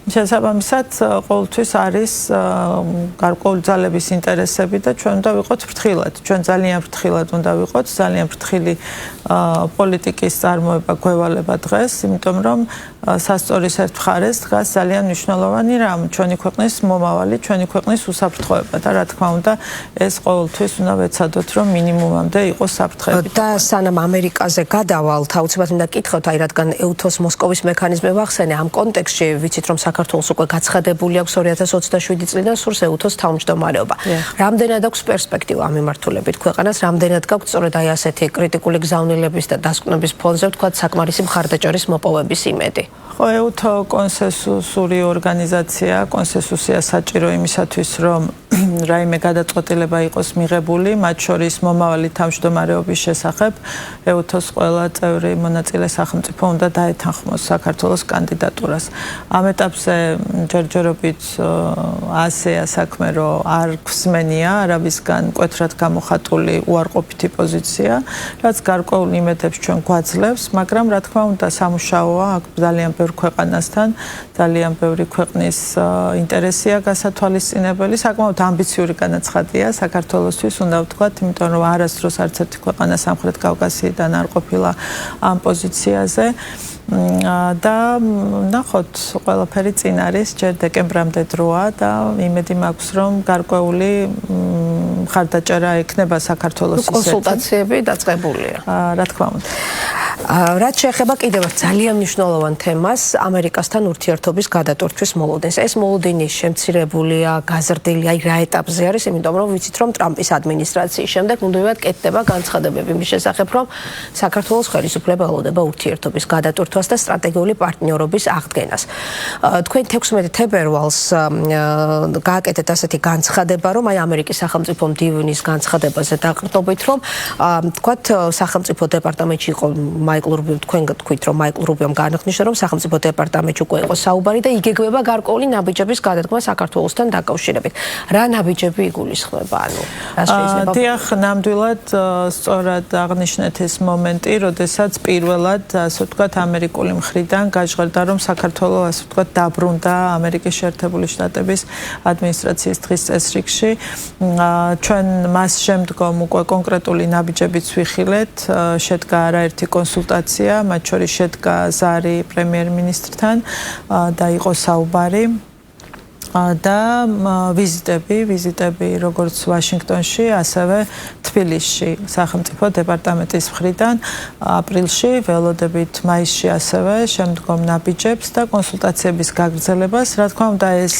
შესაბამისად, ყოველთვის არის გარკვეული ძალების ინტერესები და ჩვენ უნდა ვიყოთ ფრთხილად. ჩვენ ძალიან ფრთხილად უნდა ვიყოთ, ძალიან ფრთხილი პოლიტიკის წარმოება გვევალება დღეს, იმიტომ რომ სასწორის ერთ მხარეს დგას ძალიან მნიშვნელოვანი რამ, ჩვენი ქვეყნის მომავალი, ჩვენი ქვეყნის უსაფრთხოება და რა თქმა უნდა, ეს ყოველთვის უნდა ვეცადოთ, რომ მინიმუმამდე იყოს საფრთხეები. და სანამ ამერიკაზე გადავალთ, აუცილებლად უნდა გითხოთ, აი რადგან EUTHOS მოსკოვის მექანიზმი ვახსენე, ამ კონტექსტში ვიცით, რომ საქართველოს უკვე გაცხადებული აქვს 2027 წლიდან სურს EUTHOS თავმჯდომარეობა. რამდენად აქვს პერსპექტივა ამ მიმართულებით ქვეყანას, რამდენად გაქვს სწორედ აი ასეთი კრიტიკული გზავნილების და დასკვნების ფონზე, ვთქვათ, საკმარისი მხარდაჭერის მოპოვების იმედი? ხო, EUTHO კონსენსუსური ორგანიზაცია, კონსენსუსია საჭირო იმისათვის, რომ რაიმე გადაწყვეტილება იყოს მიღებული, მათ შორის მომავალი თავმჯდომარეობის შესახებ, EUTHO-ს ყველა წევრი მონაწილე სახელმწიფო უნდა დაეთანხმოს საქართველოს კანდიდატურას. ამ ეტაპზე ჯერჯერობით ასეა საქმე, რომ არ გვსმენია არავისგან მკვეთრად გამოხატული უარყოფითი პოზიცია, რაც გარკვეულ იმედებს ჩვენ გვაძლევს, მაგრამ რა თქმა უნდა სამუშაოა აქ ძალიან ბევრ ქვეყანასთან, ძალიან ბევრი ქვეყნის ინტერესია გასათვალისწინებელი, საკმაოდ ამბიციური განაცხადია საქართველოსთვის, უნდა ვთქვათ, იმიტომ რომ არასდროს არც ერთი ქვეყანა სამხრეთ კავკასიიდან არ ყოფილა ამ პოზიციაზე და ნახოთ, ყველაფერი წინ არის, ჯერ დეკემბრამდე დროა და იმედი მაქვს, რომ გარკვეული მხარდაჭერა ექნება საქართველოს ისეთი. კონსულტაციები დაწყებულია. რა თქმა უნდა. რაც შეეხება კიდევ ძალიან მნიშვნელოვან თემას, ამერიკასთან ურთიერთობის გადატვირთვის მოლოდინს. ეს მოლოდინი შემცირებულია, გაზრდილია, აი რა ეტაპზე არის, იმიტომ რომ ვიცით, რომ ტრამპის ადმინისტრაციის შემდეგ მუდმივად კეთდება განცხადებები მის შესახებ, რომ საქართველოს ხელისუფლება ელოდება ურთიერთობის გადატვირთვას და სტრატეგიული პარტნიორობის აღდგენას. თქვენ 16 თებერვალს გააკეთეთ ასეთი განცხადება, რომ აი ამერიკის სახელმწიფო მდივნის განცხადებაზე დაყრდნობით, რომ თქვათ სახელმწიფო დეპარტამენტში იყო მაიკლ რუბიო, თქვენ გთქვით, რომ მაიკლ რუბიომ განაცხადა, რომ სახელმწიფო დეპარტამენტში უკვე იყო საუბარი და იგეგმება გარკვეული ნაბიჯების გადადგმა საქართველოსთან დაკავშირებით. რა ნაბიჯები იგულისხმება, ანუ რა შეიძლება? დიახ, ნამდვილად სწორად აღნიშნეთ ეს მომენტი, როდესაც პირველად, ასე ვთქვათ, ამერიკული მხრიდან გაჟღერდა, რომ საქართველო, ასე ვთქვათ, დაბრუნდა ამერიკის შეერთებული შტატების ადმინისტრაციის დღის წესრიგში. ჩვენ მას შემდგომ უკვე კონკრეტული ნაბიჯებიც ვიხილეთ, შედგა არაერთი კონსულტაცია, მათ შორის შედგა ზარი პრემიერ-მინისტრთან და იყო საუბარი და ვიზიტები როგორც ვაშინგტონში, ასევე თბილისში სახელმწიფო დეპარტამენტის მხრიდან აპრილში, ველოდებით მაისში ასევე შემდგომ ნაბიჯებს და კონსულტაციების გაგრძელებას. Რა თქმა უნდა, ეს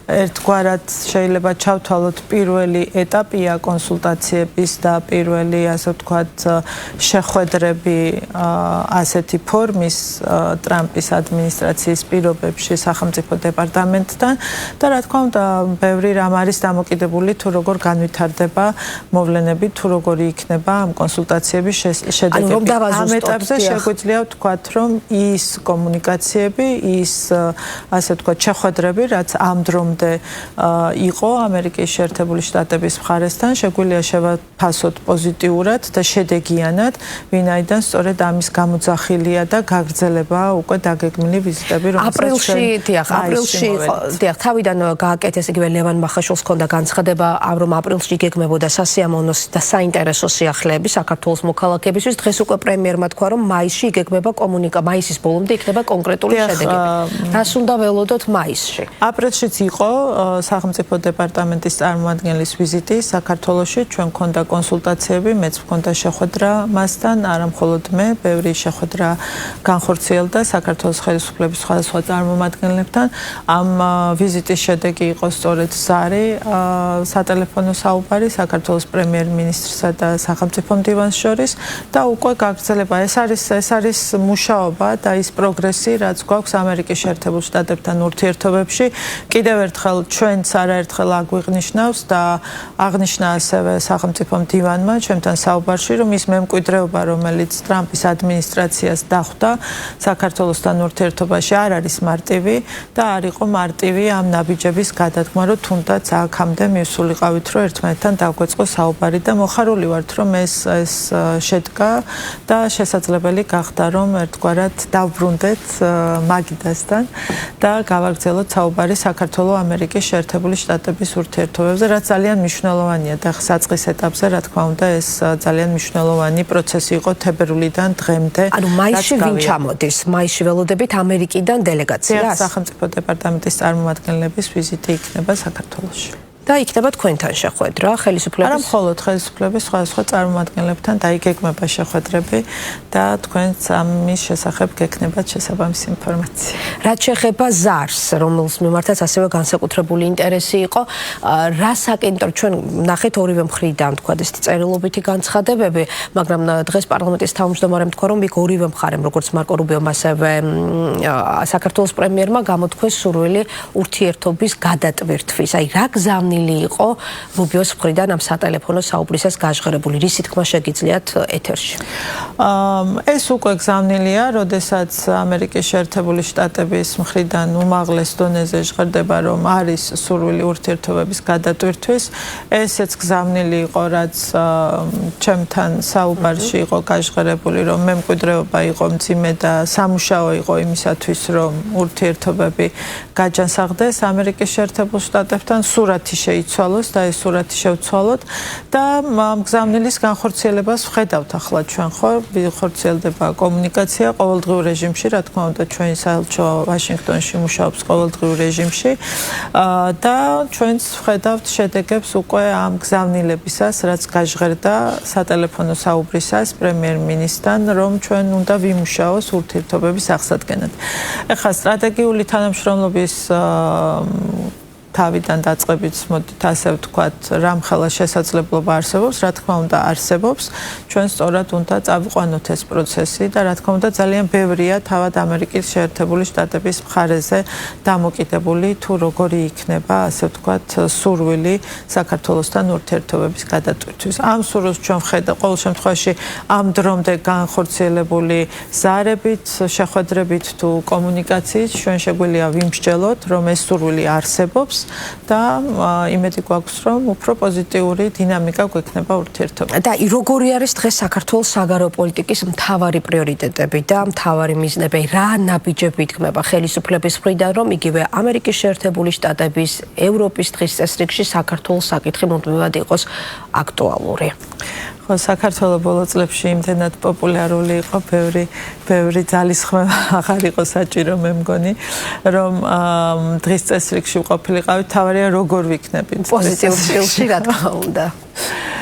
ერთგვარად შეიძლება ჩავთვალოთ პირველი ეტაპია კონსულტაციების და პირველი, ასე ვთქვათ, შეხვედრები ასეთი ფორმის ტრამპის ადმინისტრაციის პირობებში სახელმწიფო დეპარტამენტთან და რა თქმა უნდა, ბევრი რამ არის დამოკიდებული თუ როგორ განვითარდება მოვლენები, თუ როგორი იქნება ამ კონსულტაციების შედეგები. ამ ეტაპზე შეგვიძლია ვთქვათ, რომ ის კომუნიკაციები, ის ასე ვთქვათ, შეხვედრები, რაც ამ დრომდე იყო ამერიკის შეერთებული შტატების მხარესთან, შეგვიძლია შევაფასოთ პოზიტიურად და შედეგიანად, ვინაიდან სწორედ ამის გამოძახილია და გაგრძელება უკვე დაგეგმილი ვიზიტები, აპრილში თავიდან გააკეთეს იგივე ლევან მახაშვილს ჰქონდა განცხადება, რომ აპრილში გეგმებოდა სასიამოვნო და საინტერესო სიახლეები საქართველოს მოქალაქეებისთვის. დღეს უკვე პრემიერმა თქვა, რომ მაისში იგეგმება მაისის ბოლომდე იქნება კონკრეტული შედეგები. რას უნდა ველოდოთ მაისში? აპრილშიც იყო სახელმწიფო დეპარტამენტის წარმომადგენლის ვიზიტი საქართველოში. ჩვენ მქონდა კონსულტაციები, მეც მქონდა შეხვედრა მასთან, არა მხოლოდ მე, ბევრი შეხვედრა განხორციელდა საქართველოს ხელისუფლების სხვადასხვა წარმომადგენლებთან. ამ ვიზიტის შედეგი იყო სწორედ ზარი სატელეფონო საუბარი საქართველოს პრემიერ-მინისტრსა და სახელმწიფო მდივანს შორის და უკვე გაგრძელება. ეს არის მუშაობა და ის პროგრესი, რაც გვაქვს ამერიკის შეერთებულ შტატებთან ურთიერთობებში. კიდევ ერთხელ ჩვენც არაერთხელ აგვიღვნიშნავს და აღნიშნა ასევე სახელმწიფო მდივანმა ჩვენთან საუბარში, რომ ის მემკვიდრეობა, რომელიც ტრამპის ადმინისტრაციას დახვდა საქართველოსთან ურთიერთობაში არ არის მარტივი და არ იყო მარტივი ამ ნაბიჯების გადადგმა, რომ თუნდაც აქამდე მივსულიყავით, რომ ერთმანეთთან დაგვეწყო საუბარი და მოხარული ვართ, რომ ეს შედგა და შესაძლებელი გახდა, რომ ერთგვარად დავბრუნდეთ მაგიდასთან და გავაგრძელოთ საუბარი საქართველო-ამერიკის შეერთებული შტატების ურთიერთობებზე, რაც ძალიან მნიშვნელოვანია და საწყის ეტაპზე, რა თქმა უნდა, ეს ძალიან მნიშვნელოვანი პროცესი იყო თებერვლიდან დღემდე. მაისში ვინ ჩამოდის? მაისში ველოდებით ამერიკიდან დელეგაციას? სახელმწიფო დეპარტამენტის წარმომადგენლების ვიზიტი იქნება საქართველოში. და იქნება თქვენთან შეხვედრა ხელისუფლების? არა მხოლოდ ხელისუფლების სხვადასხვა წარმომადგენლებთან დაიგეგმება შეხვედრები და თქვენც ამის შესახებ გექნებათ შესაბამისი ინფორმაცია. რაც შეეხება ზარს, რომელს მიმართაც ასევე განსაკუთრებული ინტერესი იყო, რა საკენტრო ჩვენ ნახეთ ორივე მხრიდან, თქვა ესეთი წერილობითი განცხადებები, მაგრამ დღეს პარლამენტის თავმჯდომარემ თქვა, რომ იქ ორივე მხარემ, როგორც მარკო რუბიომ, ასევე საქართველოს პრემიერმა გამოთქვეს სურვილი ურთიერთობის გადატვირთვის. აი რა გზავნილი იყო რუბიოს მხრიდან ამ სატელეფონო საუბრისას გაჟღერებული, რისი თქმა შეგიძლიათ ეთერში? ეს უკვე გზავნილია, როდესაც ამერიკის შეერთებული შტატების მხრიდან უმაღლეს დონეზე ჟღერდება, რომ არის სურვილი ურთიერთობების გადატვირთვის. ესეც გზავნილი იყო, რაც ჩემთან საუბარში იყო გაჟღერებული, რომ მემკვიდრეობა იყო მძიმე და სამუშაო იყო იმისათვის, რომ ურთიერთობები გაჯანსაღდეს ამერიკის შეერთებულ შტატებთან, სურათი შეიცვალოს და ეს სურათი შევცვალოთ და მგზავნილის განხორციელებას ვხედავთ ახლა ჩვენ ხო ხორციელდება კომუნიკაცია ყოველდღიურ რეჟიმში, რა თქმა უნდა ჩვენი საელჩო ვაშინგტონში მუშაობს ყოველდღიურ რეჟიმში და ჩვენც ვხედავთ შედეგებს უკვე ამ მგზავნილებისას, რაც გაჟღერდა სატელეფონო საუბრისას პრემიერ-მინისტრთან, რომ ჩვენ უნდა ვიმუშაოს ურთიერთობების აღსადგენად. ეხლა სტრატეგიული თანამშრომლობის თავიდან დაწყებით, მოდით ასე ვთქვათ, რამხელა შესაძლებლობა არსებობს, რა თქმა უნდა არსებობს, ჩვენ სწორად უნდა წავიყვანოთ ეს პროცესი და რა თქმა უნდა ძალიან ბევრია თავად ამერიკის შეერთებული შტატების მხარეზე დამოკიდებული თუ როგორი იქნება, ასე ვთქვათ, სურვილი საქართველოსთან ურთიერთობების გადატვირთვის. ამ სურვილს ჩვენ ვხედავთ ყოველ შემთხვევაში ამ დრომდე განხორციელებული ზარებით, შეხვედრებით თუ კომუნიკაციით ჩვენ შეგვიძლია ვიმსჯელოთ, რომ ეს სურვილი არსებობს. და იმედი გვაქვს, რომ უფრო პოზიტიური დინამიკა გვექნება ურთიერთობაზე. და როგორი არის დღეს საქართველოს საგარეო პოლიტიკის მთავარი პრიორიტეტები და მთავარი მიზნები? რა ნაბიჯები იქმნება ხელისუფლების მხრიდან, რომ იგივე ამერიკის შეერთებული შტატების, ევროპის დღის წესრიგში საქართველოს საკითხი მუდმივად იყოს აქტუალური? საქართველოს ბოლო წლებში იმდენად პოპულარული იყო, ბევრი ძალისხმევა აღარ იყო საჭირო, მე მგონი, რომ დღის წესრიგში ყოფილიყავით, თავარია როგორ ვიქნებით. პოზიტიურ სტილში, რა თქმა უნდა.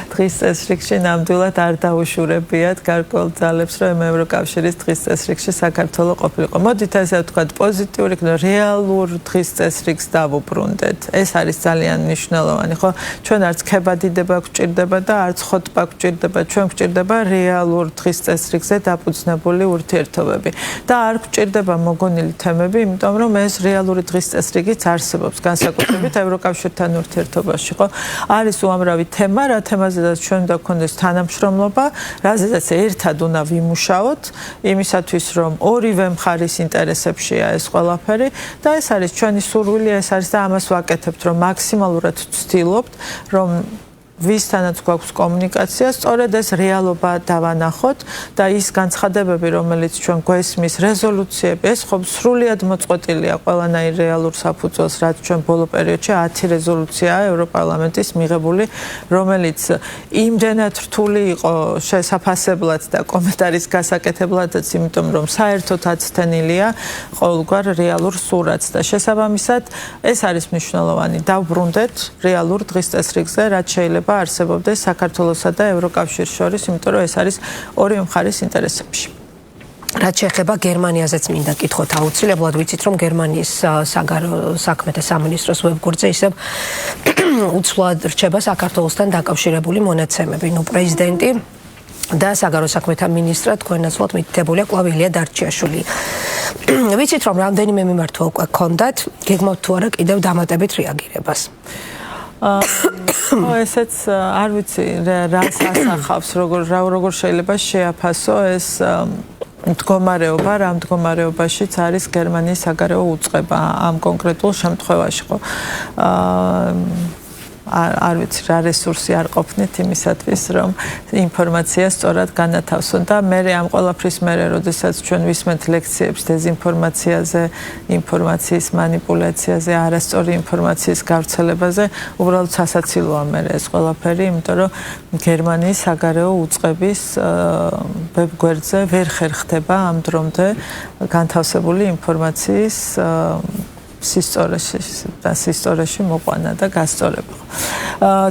დღის წესრიგში ნამდვილად არ დაუშურებიათ გარკვეულ ძალებს, რომ ევროკავშირის დღის წესრიგში საქართველოს ყოფილიყო. მოდით ესე ვთქვათ, პოზიტიური, რეალურ დღის წესრიგს დავუბრუნდეთ. ეს არის ძალიან მნიშვნელოვანი, ხო? ჩვენ არც ქებადიდება გვჭირდება და არც ხოტბა გვჭირდება, ჩვენ გვჭირდება რეალურ დღის წესრიგზე დაფუძნებული ურთიერთობები. და არ გვჭირდება მოგონილი თემები, იმიტომ რომ ეს რეალური დღის წესრიგიც არსებობს, განსაკუთრებით ევროკავშირთან ურთიერთობაში, ხო? არის უამრავი თემა, რა თემაზედაც ჩვენ უნდა გქონდეს თანამშრომლობა, რაზედაც ერთად უნდა ვიმუშაოთ, იმისათვის რომ ორივე მხარის ინტერესებშია ეს ყველაფერი და ეს არის ჩვენი სურვილი, ეს არის და ამას ვაკეთებთ, რომ მაქსიმალურად ვცდილობთ, რომ ვისთანაც გვაქვს კომუნიკაცია, სწორედ ეს რეალობა დავანახოთ და ის განცხადებები, რომელიც ჩვენ გვესმის, რეზოლუციები, ეს ხო სრულიად მოწყვეტილია ყველანაირ რეალურ საფუძველს, რაც ჩვენ ბოლო პერიოდში 10 რეზოლუციაა ევროპარლამენტის მიღებული, რომელიც იმდენად რთული იყო შესაფასებლად და კომენტარის გასაკეთებლადაც, იმიტომ რომ საერთოდ აცდენილია ყოველგვარ რეალურ სურათს და შესაბამისად ეს არის მნიშვნელოვანი. დავბრუნდეთ რეალურ დღის წესრიგზე, რაც შეიძლება არსებობდეს საქართველოსა და ევროკავშირის შორის, იმიტომ რომ ეს არის ორივე მხარის ინტერესებში. რაც შეეხება გერმანიაზეც მინდა კითხოთ აუცილებლად, ვიცით რომ გერმანიის საგარეო საქმეთა სამინისტროს ვებგვერდზე ისევ უცვლად რჩება საქართველოსთან დაკავშირებული მონაცემები. პრეზიდენტი და საგარეო საქმეთა მინისტრა თქვენაცვლად მითითებულია კვლავ ილია დარჩიაშვილი. ვიცით რომ რამდენიმე მიმართვა უკვე გქონდათ, გეგმავთ თუ არა კიდევ დამატებით რეაგირებას? ესეც არ ვიცი რას ასახავს, როგორ შეიძლება შეაფასო ეს მდგომარეობა, რა მდგომარეობაშიც არის გერმანიის საგარეო უწყება ამ კონკრეტულ შემთხვევაში, ხო? არ ვიცი რა რესურსი არ ყოფნით იმისათვის, რომ ინფორმაცია სწორად განათავსონ და მე ამ ყველაფრის მერე, როდესაც ჩვენ ვისმენთ ლექციებს დეზინფორმაციაზე, ინფორმაციის მანიპულაციაზე, არასწორი ინფორმაციის გავრცელებაზე, უბრალოდ სასაცილოა მე ეს ყველაფერი, იმიტომ რომ გერმანიის საგარეო უწყების ვებგვერდზე ვერ ხერხდება ამ დრომდე განთავსებული ინფორმაციის სისტორეში მოყვანა და გასწორება.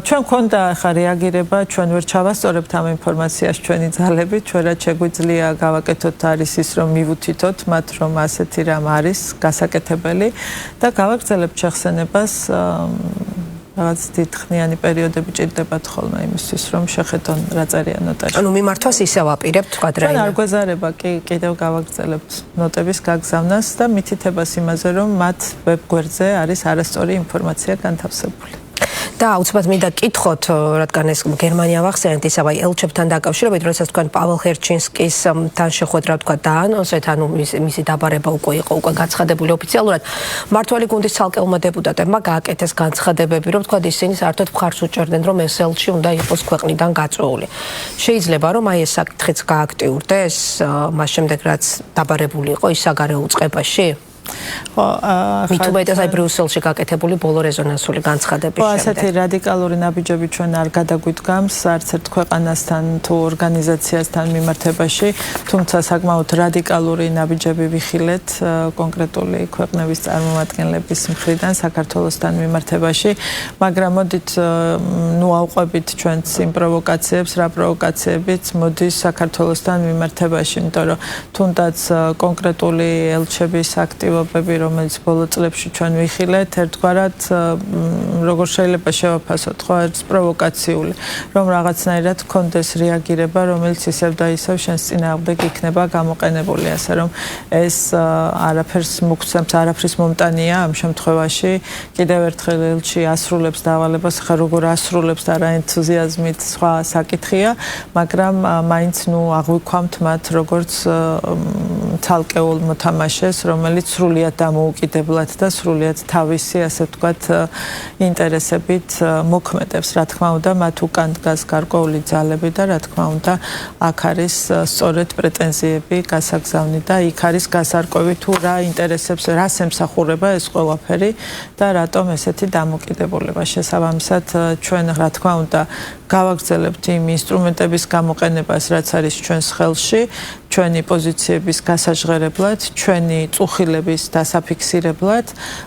ჩვენ გქონდა ახლა რეაგირება, ჩვენ ვერ ჩავასწორებთ ამ ინფორმაციას ჩვენი ძალები, ჩვენ რაც შეგვიძლია გავაკეთოთ არის ის, რომ მივუთითოთ მათ, რომ ასეთი რამ არის გასაკეთებელი და გავაგრძელებთ შეხსენებას რაღაც დიდხნიანი პერიოდები ჭირდებათ ხოლმე იმისთვის, რომ შეხედონ რა წერია ნოტაში. ანუ მიმართვას ისევ აპირებთ, თქვა რა. ჩვენ არ გვეზარება კიდევ გავაგრძელებთ ნოტების გაგზავნას და მითითებას იმაზე, რომ მათ ვებგვერდზე არის არასწორი ინფორმაცია განთავსებული. და აუცილებლად მინდა კითხოთ, რადგან ეს გერმანია ვახსენეთ, ისევ აი ელჩებთან დაკავშირებით, როდესაც თქვენ პაվել ჰერჩინსკის თან შეხვედრა თქვა დაანონსეთ, ანუ მისი დაბარება უკვე იყო გაცხადებული ოფიციალურად. მმართველი გუნდის ცალკეულმა დეპუტატებმა გააკეთეს განცხადებები, რომ თქვა ისინი საერთოდ მხარს უჭერდნენ, რომ ეს ელჩი უნდა იყოს ქვეყნიდან გაწვეული. შეიძლება რომ აი ეს საკითხიც გააქტიურდეს, მას შემდეგ რაც დაბარებული იყო ის საგარეო უწყებაში? მით უმეტეს აი ბრიუსელში გაკეთებული ბოლო რეზონანსული განცხადების შემდეგ. ასეთი რადიკალური ნაბიჯები ჩვენ არ გადაგვიდგამს არც ერთ ქვეყანასთან თუ ორგანიზაციასთან მიმართებაში, თუმცა საკმაოდ რადიკალური ნაბიჯები ვიხილეთ კონკრეტული ქვეყნების წარმომადგენლების მხრიდან საქართველოსთან მიმართებაში, მაგრამ მოდით ნუ ავყვებით ჩვენც იმ პროვოკაციებს, რა პროვოკაციებიც მოდის საქართველოსთან მიმართებაში, იმიტომ რომ თუნდაც კონკრეტული ელჩების აქტივობა რომელიც ბოლო წლებში ჩვენ ვიხილეთ, ერთგვარად როგორ შეიძლება შევაფასოთ, ხო, ეს პროვოკაციული, რომ რაღაცნაირად გქონდეს რეაგირება, რომელიც ისევ და ისევ შენს წინააღმდეგ იქნება გამოყენებული, ასე რომ ეს არაფერს მოგცემს, არაფრის მომტანია ამ შემთხვევაში. კიდევ ერთხელ ელჩი ასრულებს დავალებას, ხა როგორ ასრულებს და რა ენთუზიაზმით სხვა საკითხია, მაგრამ მაინც ნუ აღვიქვამთ მათ როგორც ცალკეულ მოთამაშეს, რომელიც სრულიად დამოუკიდებლად და სრულიად თავისი, ასე ვთქვათ, ინტერესებით მოქმედებს. რა თქმა უნდა, მათ უკან დგას გარკვეული ძალები და რა თქმა უნდა, აქ არის სწორედ პრეტენზიები გასაგზავნი და იქ არის გასარკვევი თუ რა ინტერესებს, რას ემსახურება ეს ყველაფერი და რატომ ესეთი დამოკიდებულება. შესაბამისად, ჩვენ რა თქმა უნდა გავაგრძელებთ იმ ინსტრუმენტების გამოყენებას, რაც არის ჩვენს ხელში, ჩვენი პოზიციების გასაჟღერებლად, ჩვენი წუხილების დასაფიქსირებლად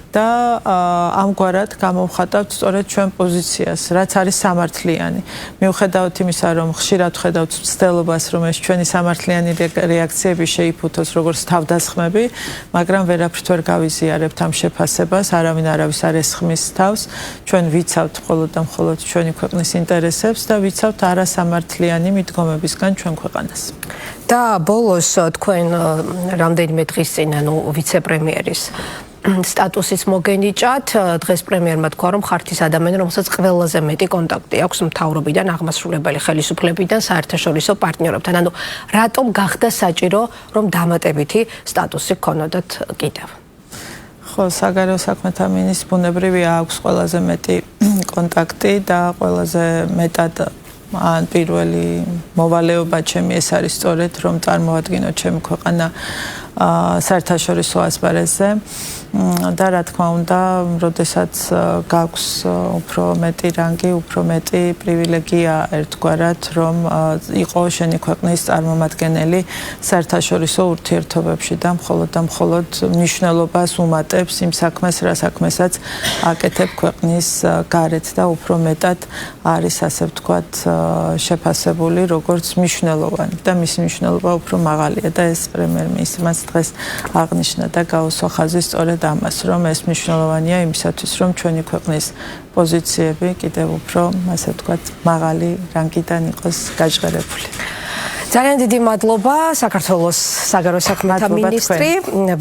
და ამგვარად გამოვხატავთ სწორედ ჩვენ პოზიციას, რაც არის სამართლიანი. მიუხედავად იმისა, რომ ხშირად ვხედავთ ცდელობას, რომ ეს ჩვენი სამართლიანი რეაქციები შეიფუთოს როგორც თავდასხმები, მაგრამ ვერაფრით ვერ გავიზიარებთ ამ შეფასებას, არავინ არავის არ ესხმის თავს. ჩვენ ვიცავთ მხოლოდ და მხოლოდ ჩვენი ქვეყნის ინტერესებს და ვიცავთ არასამართლიანი მიდგომებისგან ჩვენ ქვეყანას. და ბოლოს თქვენ რამდენიმე დღის წინ ვიცე-პრემიერის სტატუსის მოგენიჭათ. დღეს პრემიერმა თქვა, რომ ხართ ის ადამიანი, რომელსაც ყველაზე მეტი კონტაქტი აქვს მთავრობიდან, აღმასრულებელი ხელისუფლებიდან, საერთაშორისო პარტნიორებთან. ანუ რატომ გახდა საჭირო, რომ დამატებითი სტატუსი გქონოდათ კიდევ? ხო, საგარეო საქმეთა მინისტრს ბუნებრივია აქვს ყველაზე მეტი კონტაქტი და ყველაზე მეტად ან პირველი მოვალეობა ჩემი ეს არის სწორედ რომ წარმოადგინო ჩემი ქვეყანა საერთაშორისო ასპარეზზე და რა თქმა უნდა, როდესაც გაქვს უფრო მეტი რანგი, უფრო მეტი პრივილეგია ერთგვარად, რომ იყო შენი ქვეყნის წარმომადგენელი საერთაშორისო ურთიერთობებში და მხოლოდ მნიშვნელობას უმატებს იმ საქმეს, რა საქმესაც აკეთებ ქვეყნის გარეთ და უფრო მეტად არის, ასე ვთქვათ, შეფასებული როგორც მნიშვნელოვანი და მისი მნიშვნელობა უფრო მაღალია და ეს პრემიერ-მინისტრმა დღეს აღნიშნა და გაუსვა ხაზი სწორედ ამას, რომ ეს მნიშვნელოვანია იმისათვის, რომ ჩვენი ქვეყნის პოზიციები კიდევ უფრო, ასე ვთქვათ, მაღალი რანგიდან იყოს გაჟღერებული. ძალიან დიდი მადლობა საქართველოს საგარეო საქმეთა მინისტრი,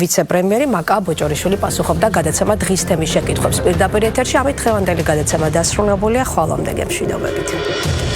ვიცე-პრემიერი მაკა ბოჭორიშვილი პასუხობდა გადაცემა დღის თემის შეკითხვებს პირდაპირ ეთერში. ამით დღევანდელი გადაცემა დასრულებულია. ხვალამდე გემშვიდობებით.